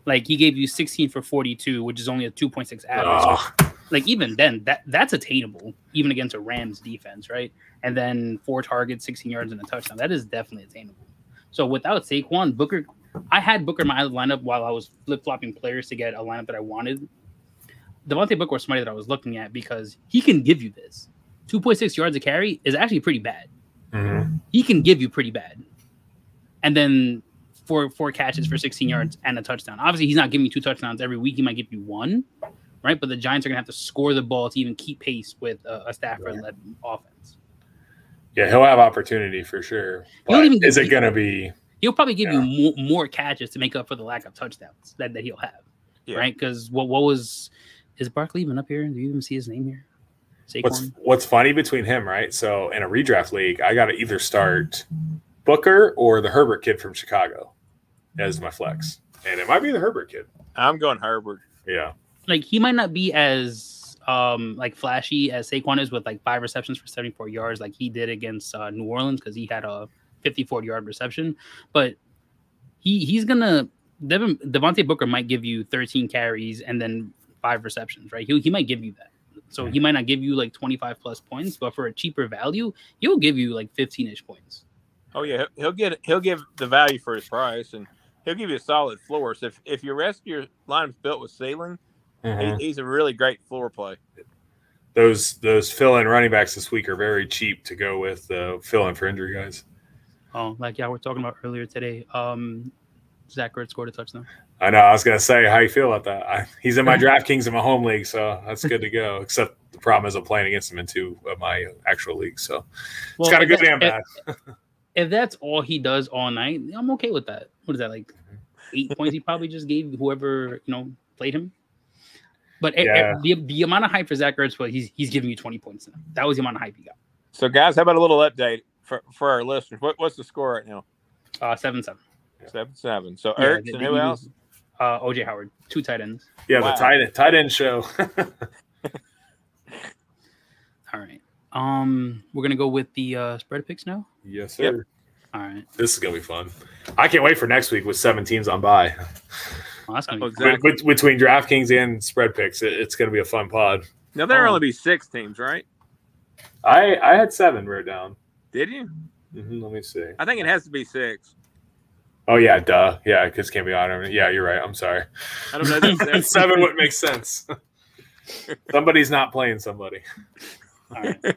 like, he gave you 16 for 42, which is only a 2.6 average. So, like, even then, that's attainable, even against a Rams defense, right? And then 4 targets, 16 yards, and a touchdown. That is definitely attainable. So without Saquon, Booker, I had Booker in my lineup while I was flip-flopping players to get a lineup that I wanted. Devonte Booker was somebody that I was looking at because he can give you this. 2.6 yards a carry is actually pretty bad. Mm-hmm. He can give you pretty bad. And then 4 catches for 16 yards and a touchdown. Obviously, he's not giving you 2 touchdowns every week. He might give you 1, right? But the Giants are going to have to score the ball to even keep pace with a Stafford-led offense. Yeah, he'll have opportunity for sure. Is it going to be? He'll probably give you more catches to make up for the lack of touchdowns that he'll have, right? Because what was – is Barkley even up here? Do you even see his name here? Saquon? What's funny between him, right? So in a redraft league, I got to either start – Booker or the Herbert kid from Chicago as my flex. And it might be the Herbert kid. I'm going Herbert. Yeah. Like he might not be as like flashy as Saquon is with like 5 receptions for 74 yards like he did against New Orleans because he had a 54-yard reception. But he's going to – Devonte Booker might give you 13 carries and then 5 receptions, right? He might give you that. So he might not give you like 25-plus points, but for a cheaper value, he'll give you like 15-ish points. Oh yeah, he'll give the value for his price, and he'll give you a solid floor. So if your rest of your lineup's built with ceiling, he's a really great floor play. Those fill-in running backs this week are very cheap to go with fill-in for injury guys. Oh, like we're talking about earlier today. Zach Ertz scored a touchdown. I know. I was gonna say, how you feel about that? He's in my DraftKings in my home league, so that's good to go. Except the problem is I'm playing against him in 2 of my actual leagues, so it's got a good and bad. If that's all he does all night, I'm okay with that. What is that, like 8 points he probably just gave whoever, played him? But the amount of hype for Zach Ertz, he's giving you 20 points now. That was the amount of hype he got. So, guys, how about a little update for our listeners? What's the score right now? 7-7. 7-7. So, Ertz and who else? OJ Howard, 2 tight ends. Yeah, wow. The tight end show. All right. We're gonna go with the spread picks now. Yes, sir. Yep. All right. This is gonna be fun. I can't wait for next week with 7 teams on bye. Oh, that's gonna be exactly. Between DraftKings and spread picks, it's gonna be a fun pod. Now there'll only be 6 teams, right? I had 7 wrote down. Did you? Mm-hmm, let me see. I think it has to be 6. Oh yeah, duh. Yeah, because it can't be on. Yeah, you're right. I'm sorry. I don't know. 7 wouldn't make sense. Somebody's not playing somebody. All right.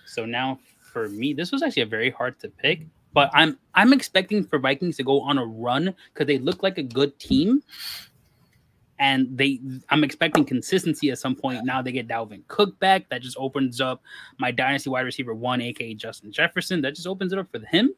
So now for me, this was actually a very hard to pick, but I'm expecting for Vikings to go on a run because they look like a good team, and I'm expecting consistency at some point. Now they get Dalvin Cook back. That just opens up my dynasty wide receiver 1, aka Justin Jefferson. That just opens it up for him.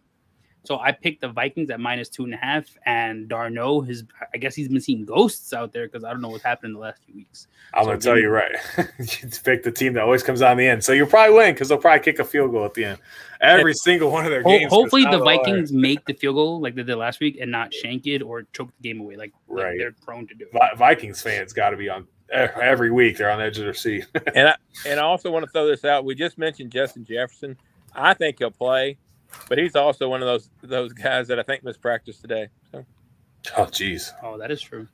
So I picked the Vikings at -2.5, and Darno, I guess he's been seeing ghosts out there because I don't know what's happened in the last few weeks. I'm going to tell you right. You pick the team that always comes out in the end. So you'll probably win because they'll probably kick a field goal at the end. Every single one of their games. Hopefully the Vikings make the field goal like they did last week and not shank it or choke the game away like they're prone to do. Vikings fans got to be on every week. They're on the edge of their seat. and I also want to throw this out. We just mentioned Justin Jefferson. I think he'll play, but he's also one of those guys that I think missed practice today. So. Oh, geez. Oh, that is true.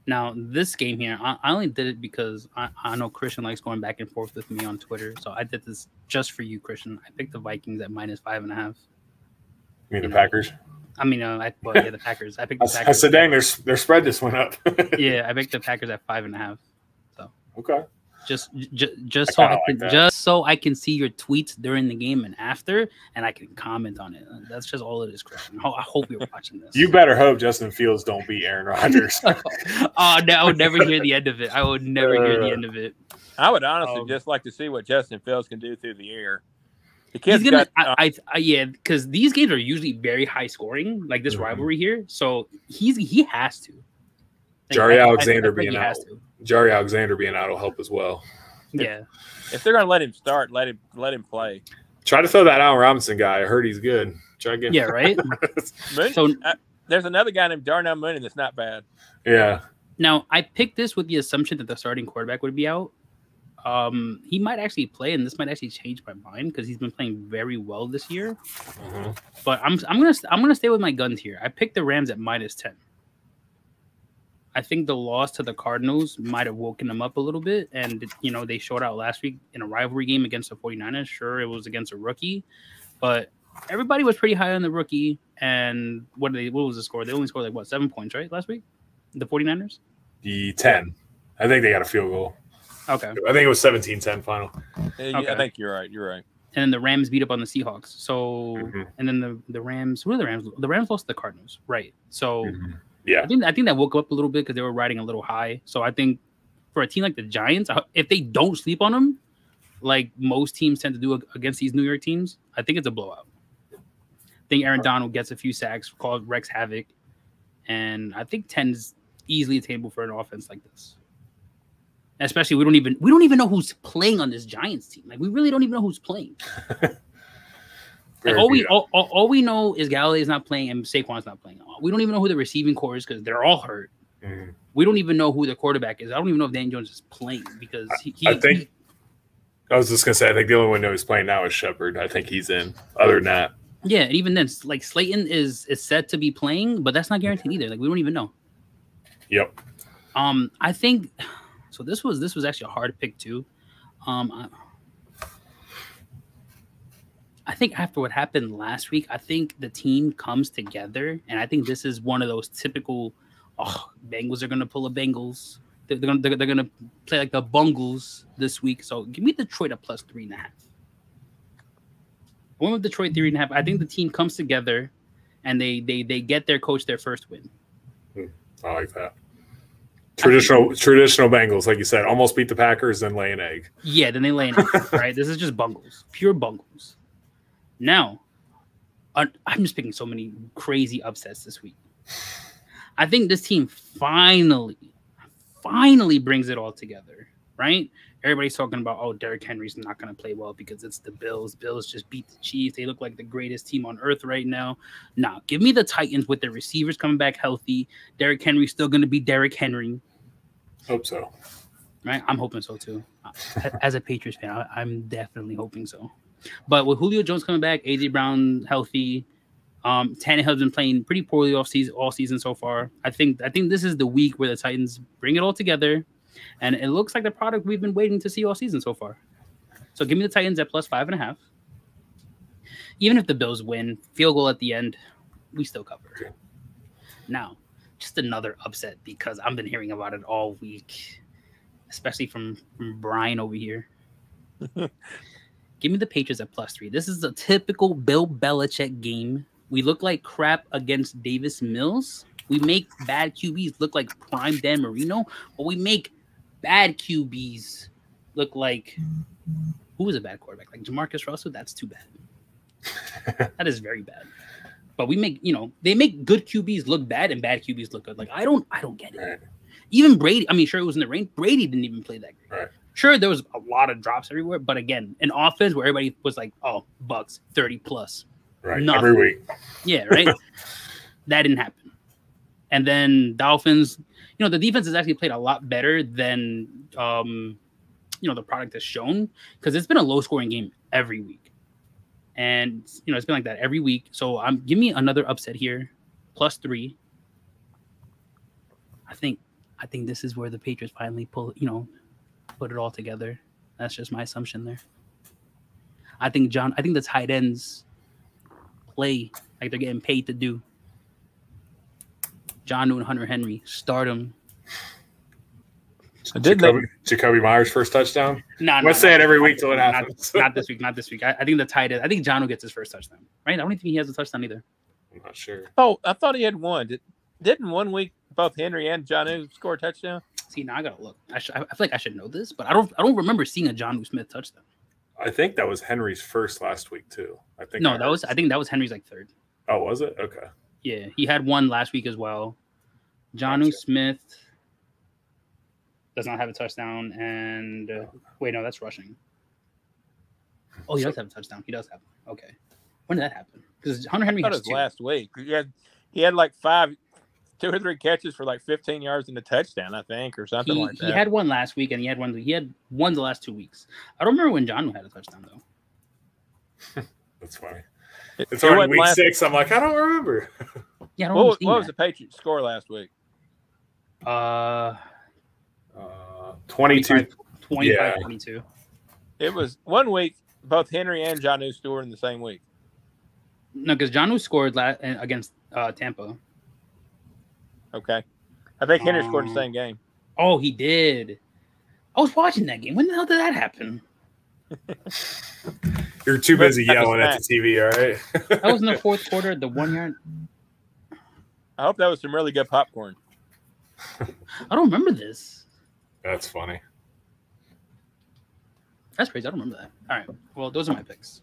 Now, this game here, I only did it because I know Christian likes going back and forth with me on Twitter. So I did this just for you, Christian. I picked the Vikings at -5.5. You mean the Packers? I mean, the Packers. I picked the Packers. I said, dang, their spread just went up. Yeah, I picked the Packers at 5.5. So okay. Just so I can see your tweets during the game and after, and I can comment on it. That's just all it is, Christian. I hope you're watching this. You better hope Justin Fields don't beat Aaron Rodgers. Oh, no, I would never hear the end of it. I would never hear the end of it. I would honestly just like to see what Justin Fields can do through the air. The kid's yeah, because these games are usually very high scoring, like this rivalry here. So he has to. Jari Alexander being out will help as well. Yeah. If they're gonna let him start, let him play. Try to throw that Allen Robinson guy. I heard he's good. Try again. Yeah, right. So there's another guy named Darnell Mooney that's not bad. Yeah. Now I picked this with the assumption that the starting quarterback would be out. He might actually play, and this might actually change my mind because he's been playing very well this year. Mm-hmm. But I'm gonna stay with my guns here. I picked the Rams at -10. I think the loss to the Cardinals might have woken them up a little bit. And, they showed out last week in a rivalry game against the 49ers. Sure, it was against a rookie, but everybody was pretty high on the rookie. And what was the score? They only scored 7 points, right, last week? The 49ers? The 10. I think they got a field goal. Okay. I think it was 17-10 final. Okay. I think you're right. You're right. And then the Rams beat up on the Seahawks. So, and then the Rams, who are the Rams? The Rams lost to the Cardinals, right? So, yeah, I think that woke up a little bit because they were riding a little high. So I think for a team like the Giants, if they don't sleep on them, like most teams tend to do against these New York teams, I think it's a blowout. I think Aaron Donald gets a few sacks, wrecks havoc, and I think 10 is easily attainable for an offense like this. Especially we don't even know who's playing on this Giants team. Like we really don't even know who's playing. Like all we know is Gallaudet is not playing and Saquon's not playing. We don't even know who the receiving core is because they're all hurt. Mm-hmm. We don't even know who the quarterback is. I don't even know if Dan Jones is playing because I was just gonna say I think the only one who is playing now is Shepard. I think he's in. Other than that, yeah, and even then, like Slayton is set to be playing, but that's not guaranteed either. Like we don't even know. Yep. I think so. This was actually a hard pick too. I think after what happened last week, I think the team comes together, and I think this is one of those typical, Bengals are gonna pull a Bengals. They're gonna play like the Bungles this week. So give me Detroit at +3.5. I went with Detroit 3.5. I think the team comes together, and they get their coach their first win. I like that. Traditional Bengals, like you said, almost beat the Packers, then lay an egg. Yeah, then they lay an egg. Right, this is just Bungles, pure Bungles. Now, I'm just picking so many crazy upsets this week. I think this team finally brings it all together, right? Everybody's talking about, Derrick Henry's not going to play well because it's the Bills. Bills just beat the Chiefs. They look like the greatest team on earth right now. Nah, give me the Titans with their receivers coming back healthy. Derrick Henry's still going to be Derrick Henry. Hope so. Right? I'm hoping so, too. As a Patriots fan, I'm definitely hoping so. But with Julio Jones coming back, A.J. Brown healthy, Tannehill's been playing pretty poorly all season so far. I think this is the week where the Titans bring it all together, and it looks like the product we've been waiting to see all season so far. So give me the Titans at +5.5. Even if the Bills win, field goal at the end, we still cover. Now, just another upset because I've been hearing about it all week, especially from Brian over here. Give me the Patriots at +3. This is a typical Bill Belichick game. We look like crap against Davis Mills. We make bad QBs look like prime Dan Marino, but we make bad QBs look like who is a bad quarterback? Like Jamarcus Russell? That's too bad. That is very bad. but we make they make good QBs look bad and bad QBs look good. Like I don't get it. Right. Even Brady, I mean, sure it was in the rain. Brady didn't even play that great. Right. Sure, there was a lot of drops everywhere, but again, an offense where everybody was like, "Oh, Bucks 30 plus." Right. Nothing. Every week. Yeah. Right. That didn't happen. And then Dolphins, the defense has actually played a lot better than the product has shown, because it's been a low scoring game every week. And it's been like that every week. So give me another upset here, +3. I think this is where the Patriots finally put it all together. That's just my assumption there. I think the tight ends play like they're getting paid to do. Jonnu and Hunter Henry, start them. Jacoby Myers' first touchdown? No, let's say it every week till it happens. Not this week. Not this week. I think the tight end. I think Jonnu gets his first touchdown. Right? I don't think he has a touchdown either. I'm not sure. Oh, I thought he had one. Didn't 1 week both Henry and Jonnu score a touchdown? See, now I gotta look. I feel like I should know this, but I don't remember seeing a Jonnu Smith touchdown. I think that was Henry's first last week too. I think that was Henry's like third. Oh, was it? Okay. Yeah, he had one last week as well. Jonnu Smith does not have a touchdown, and wait, no, that's rushing. Oh, he does have a touchdown. He does have one. Okay. When did that happen? Because Hunter Henry has 2. Last week. He had like 2 or 3 catches for like 15 yards and a touchdown, I think, or something like that. He had one last week, and he had one the last 2 weeks. I don't remember when Jonnu had a touchdown though. That's funny. It's already week 6. I'm like, I don't remember. Yeah, what was the Patriots score last week? 22. 25-22. It was 1 week. Both Henry and Jonnu scored in the same week. No, because Jonnu scored against Tampa. Okay, I think Henry scored in the same game. Oh, he did. I was watching that game. When the hell did that happen? You're too busy yelling at the TV, all right? That was in the fourth quarter, the 1 yard. I hope that was some really good popcorn. I don't remember this. That's funny. That's crazy. I don't remember that. All right. Well, those are my picks.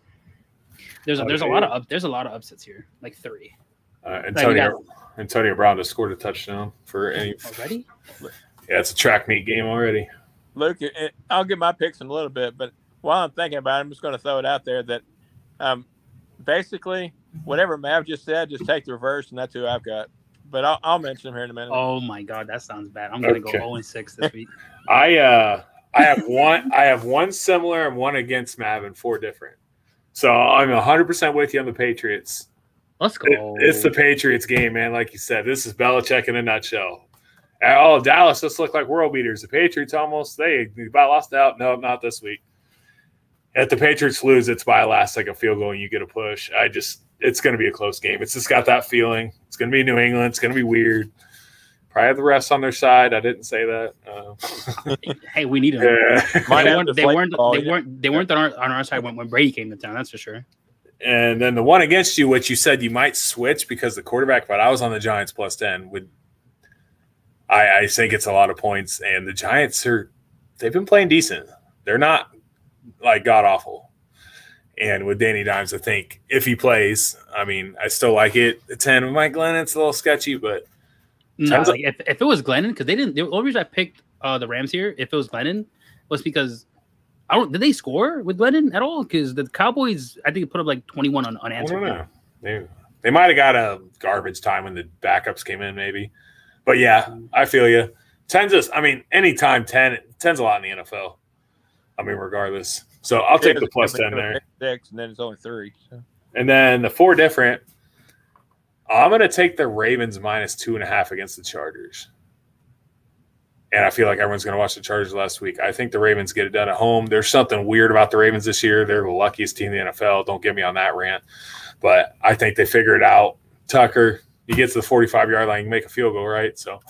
There's a lot of upsets here, like 3. Antonio Brown just scored a touchdown for any already. Yeah, it's a track meet game already. Luke, I'll get my picks in a little bit, but while I'm thinking about it, I'm just going to throw it out there that basically whatever Mav just said, just take the reverse, and that's who I've got. But I'll mention him here in a minute. Oh my God, that sounds bad. I'm going to go 0-6 this week. I have one similar and one against Mav and 4 different. So I'm 100% with you on the Patriots. Let's go. It's the Patriots game, man. Like you said, this is Belichick in a nutshell. Oh, Dallas just looked like world beaters. The Patriots they about lost out. No, not this week. If the Patriots lose, it's by a last second field goal and you get a push. It's going to be a close game. It's just got that feeling. It's going to be New England. It's going to be weird. Probably have the refs on their side. I didn't say that. Hey, we need them. Yeah. They weren't on our side when Brady came to town. That's for sure. And then the one against you, which you said you might switch because the quarterback, but I was on the Giants +10. I think it's a lot of points, and the Giants they've been playing decent. They're not like god awful. And with Danny Dimes, I think if he plays, I mean, I still like it. The 10 with Mike Glennon, it's a little sketchy, but no, like if it was Glennon, because they didn't. The only reason I picked the Rams here, if it was Glennon, was because did they score with Glennon at all? Because the Cowboys, I think, put up like 21 unanswered. I don't know. They might have got a garbage time when the backups came in, maybe. But yeah, I feel you. 10's anytime 10's a lot in the NFL. I mean, regardless. So I'll take the +10 there. 6, and then it's only 3. So. And then the 4 different. I'm going to take the Ravens -2.5 against the Chargers. And I feel like everyone's going to watch the Chargers last week. I think the Ravens get it done at home. There's something weird about the Ravens this year. They're the luckiest team in the NFL. Don't get me on that rant. But I think they figure it out. Tucker, you get to the 45-yard line, you make a field goal, right? So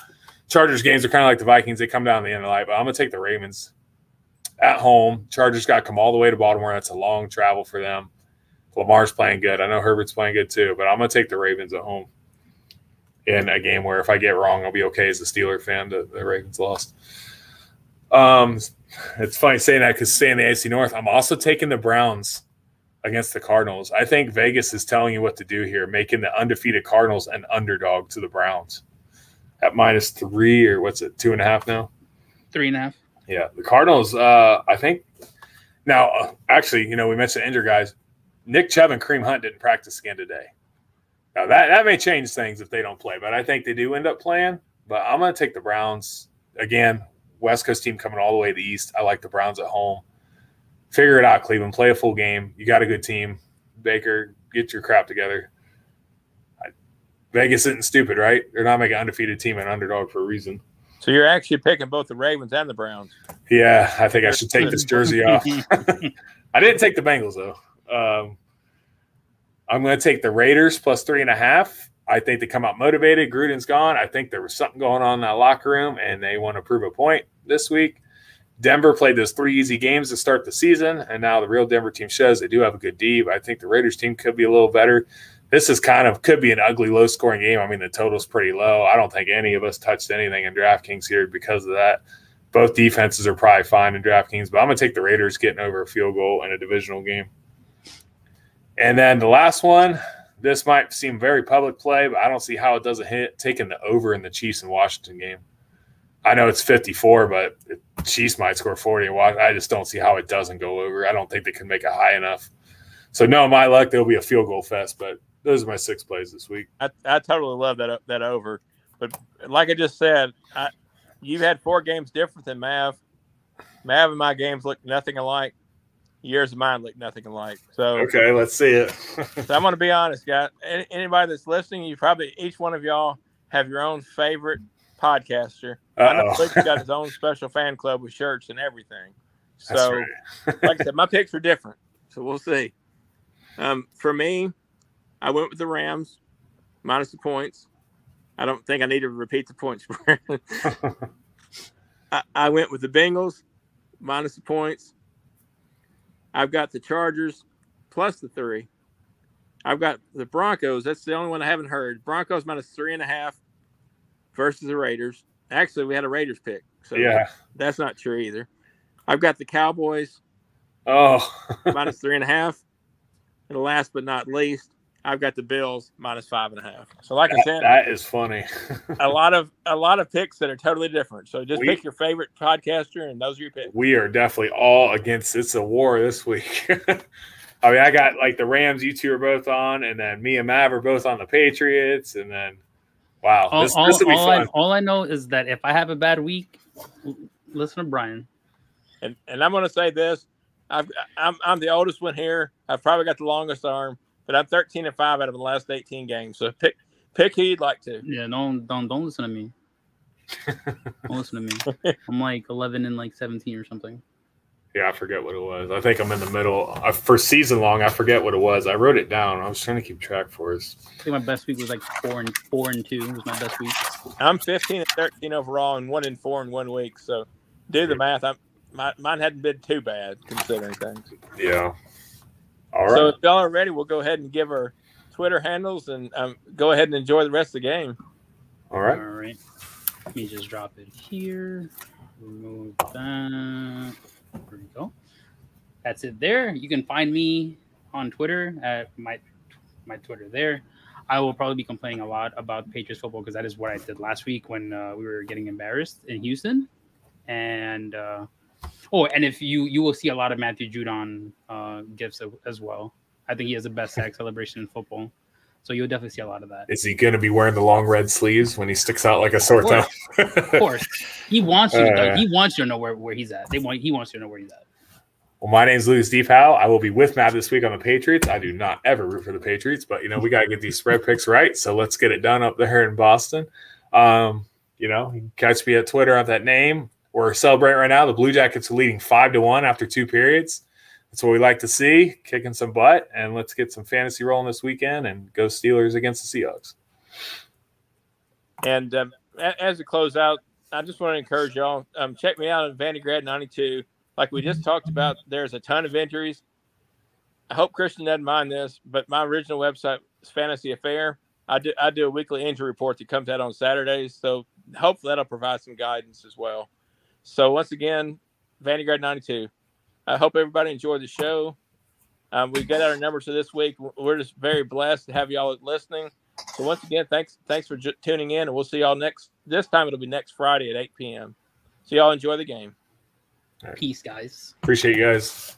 Chargers games are kind of like the Vikings. They come down the end of the night. But I'm going to take the Ravens at home. Chargers got to come all the way to Baltimore. That's a long travel for them. Lamar's playing good. I know Herbert's playing good too. But I'm going to take the Ravens at home in a game where if I get wrong, I'll be okay as a Steeler fan that the Ravens lost. It's funny saying that because staying in the AFC North, I'm also taking the Browns against the Cardinals. I think Vegas is telling you what to do here, making the undefeated Cardinals an underdog to the Browns at -3 or what's it, 2.5 now? 3.5. Yeah, the Cardinals. I think now. Actually, we mentioned injured guys. Nick Chubb and Kareem Hunt didn't practice again today. Now that may change things if they don't play, but I think they do end up playing. But I'm going to take the Browns again. West Coast team coming all the way to the East. I like the Browns at home. Figure it out, Cleveland. Play a full game. You got a good team. Baker, get your crap together. Vegas isn't stupid, right? They're not making an undefeated team an underdog for a reason. So you're actually picking both the Ravens and the Browns. Yeah, I think I should take this jersey off. I didn't take the Bengals, though. I'm going to take the Raiders plus 3.5. I think they come out motivated. Gruden's gone. I think there was something going on in that locker room, and they want to prove a point this week. Denver played those 3 easy games to start the season, and now the real Denver team shows they do have a good D, but I think the Raiders team could be a little better. This is could be an ugly, low-scoring game. I mean, the total's pretty low. I don't think any of us touched anything in DraftKings here because of that. Both defenses are probably fine in DraftKings, but I'm going to take the Raiders getting over a field goal in a divisional game. And then the last one, this might seem very public play, but I don't see how it doesn't hit taking the over in the Chiefs and Washington game. I know it's 54, but the Chiefs might score 40 and Washington. I just don't see how it doesn't go over. I don't think they can make it high enough. So, no, my luck, there'll be a field goal fest, but those are my 6 plays this week. I totally love that over. But like I just said, you've had 4 games different than Mav. Mav and my games look nothing alike. Yours and mine look nothing alike. So okay, let's see it. So I'm going to be honest, guys. Anybody that's listening, you probably each one of y'all have your own favorite podcaster. I know Luke's got his own special fan club with shirts and everything. So, right. Like I said, my picks are different. So we'll see. For me, I went with the Rams minus the points. I don't think I need to repeat the points. I went with the Bengals minus the points. I've got the Chargers plus the 3. I've got the Broncos. That's the only one I haven't heard. Broncos minus 3.5 versus the Raiders. Actually, we had a Raiders pick. So yeah, that's not true either. I've got the Cowboys minus 3.5. And last but not least, I've got the Bills minus 5.5. So like I said, that is funny. a lot of picks that are totally different. So just pick your favorite podcaster, and those are your picks. We are definitely all against. It's a war this week. I mean, I got like the Rams. You two are both on, and then me and Mav are both on the Patriots, and then wow, this will be fun. All I know is that if I have a bad week, listen to Brian. And I'm going to say this: I'm the oldest one here. I've probably got the longest arm. But I'm 13-5 out of the last 18 games. So pick who you'd like to. Yeah, don't listen to me. Don't listen to me. I'm like 11 and like 17 or something. Yeah, I forget what it was. I think I'm in the middle. For season long, I forget what it was. I wrote it down. I was trying to keep track for us. I think my best week was like 4-2 was my best week. I'm 15-13 overall and 1-4 in 1 week. So do the math. Mine hadn't been too bad considering things. Yeah. All right. So if y'all are ready, we'll go ahead and give our Twitter handles and go ahead and enjoy the rest of the game. All right. All right. Let me just drop it here. Remove that. There we go. That's it there. You can find me on Twitter at my Twitter there. I will probably be complaining a lot about Patriots football because that is what I did last week when we were getting embarrassed in Houston. And and if you will see a lot of Matthew Judon gifts as well. I think he has the best sack celebration in football. So you'll definitely see a lot of that. Is he going to be wearing the long red sleeves when he sticks out like a sore thumb? Of course. He wants you to know where he's at. He wants you to know where he's at. Well, my name's Lucas Deephow. I will be with Matt this week on the Patriots. I do not ever root for the Patriots, but, we got to get these spread picks right. So let's get it done up there in Boston. You can catch me at Twitter at that name. We're celebrating right now. The Blue Jackets are leading 5-1 after 2 periods. That's what we like to see, kicking some butt. And let's get some fantasy rolling this weekend and go Steelers against the Seahawks. And as a closeout, I just want to encourage y'all, check me out on Vandegrad 92. Like we just talked about, there's a ton of injuries. I hope Christian doesn't mind this, but my original website is Fantasy Affair. I do a weekly injury report that comes out on Saturdays, so hopefully that'll provide some guidance as well. So once again, Vandegrad 92. I hope everybody enjoyed the show. We got our numbers for this week. We're just very blessed to have y'all listening. So once again, thanks for tuning in, and we'll see y'all this time it'll be next Friday at 8 p.m. So y'all enjoy the game. Peace, guys. Appreciate you guys.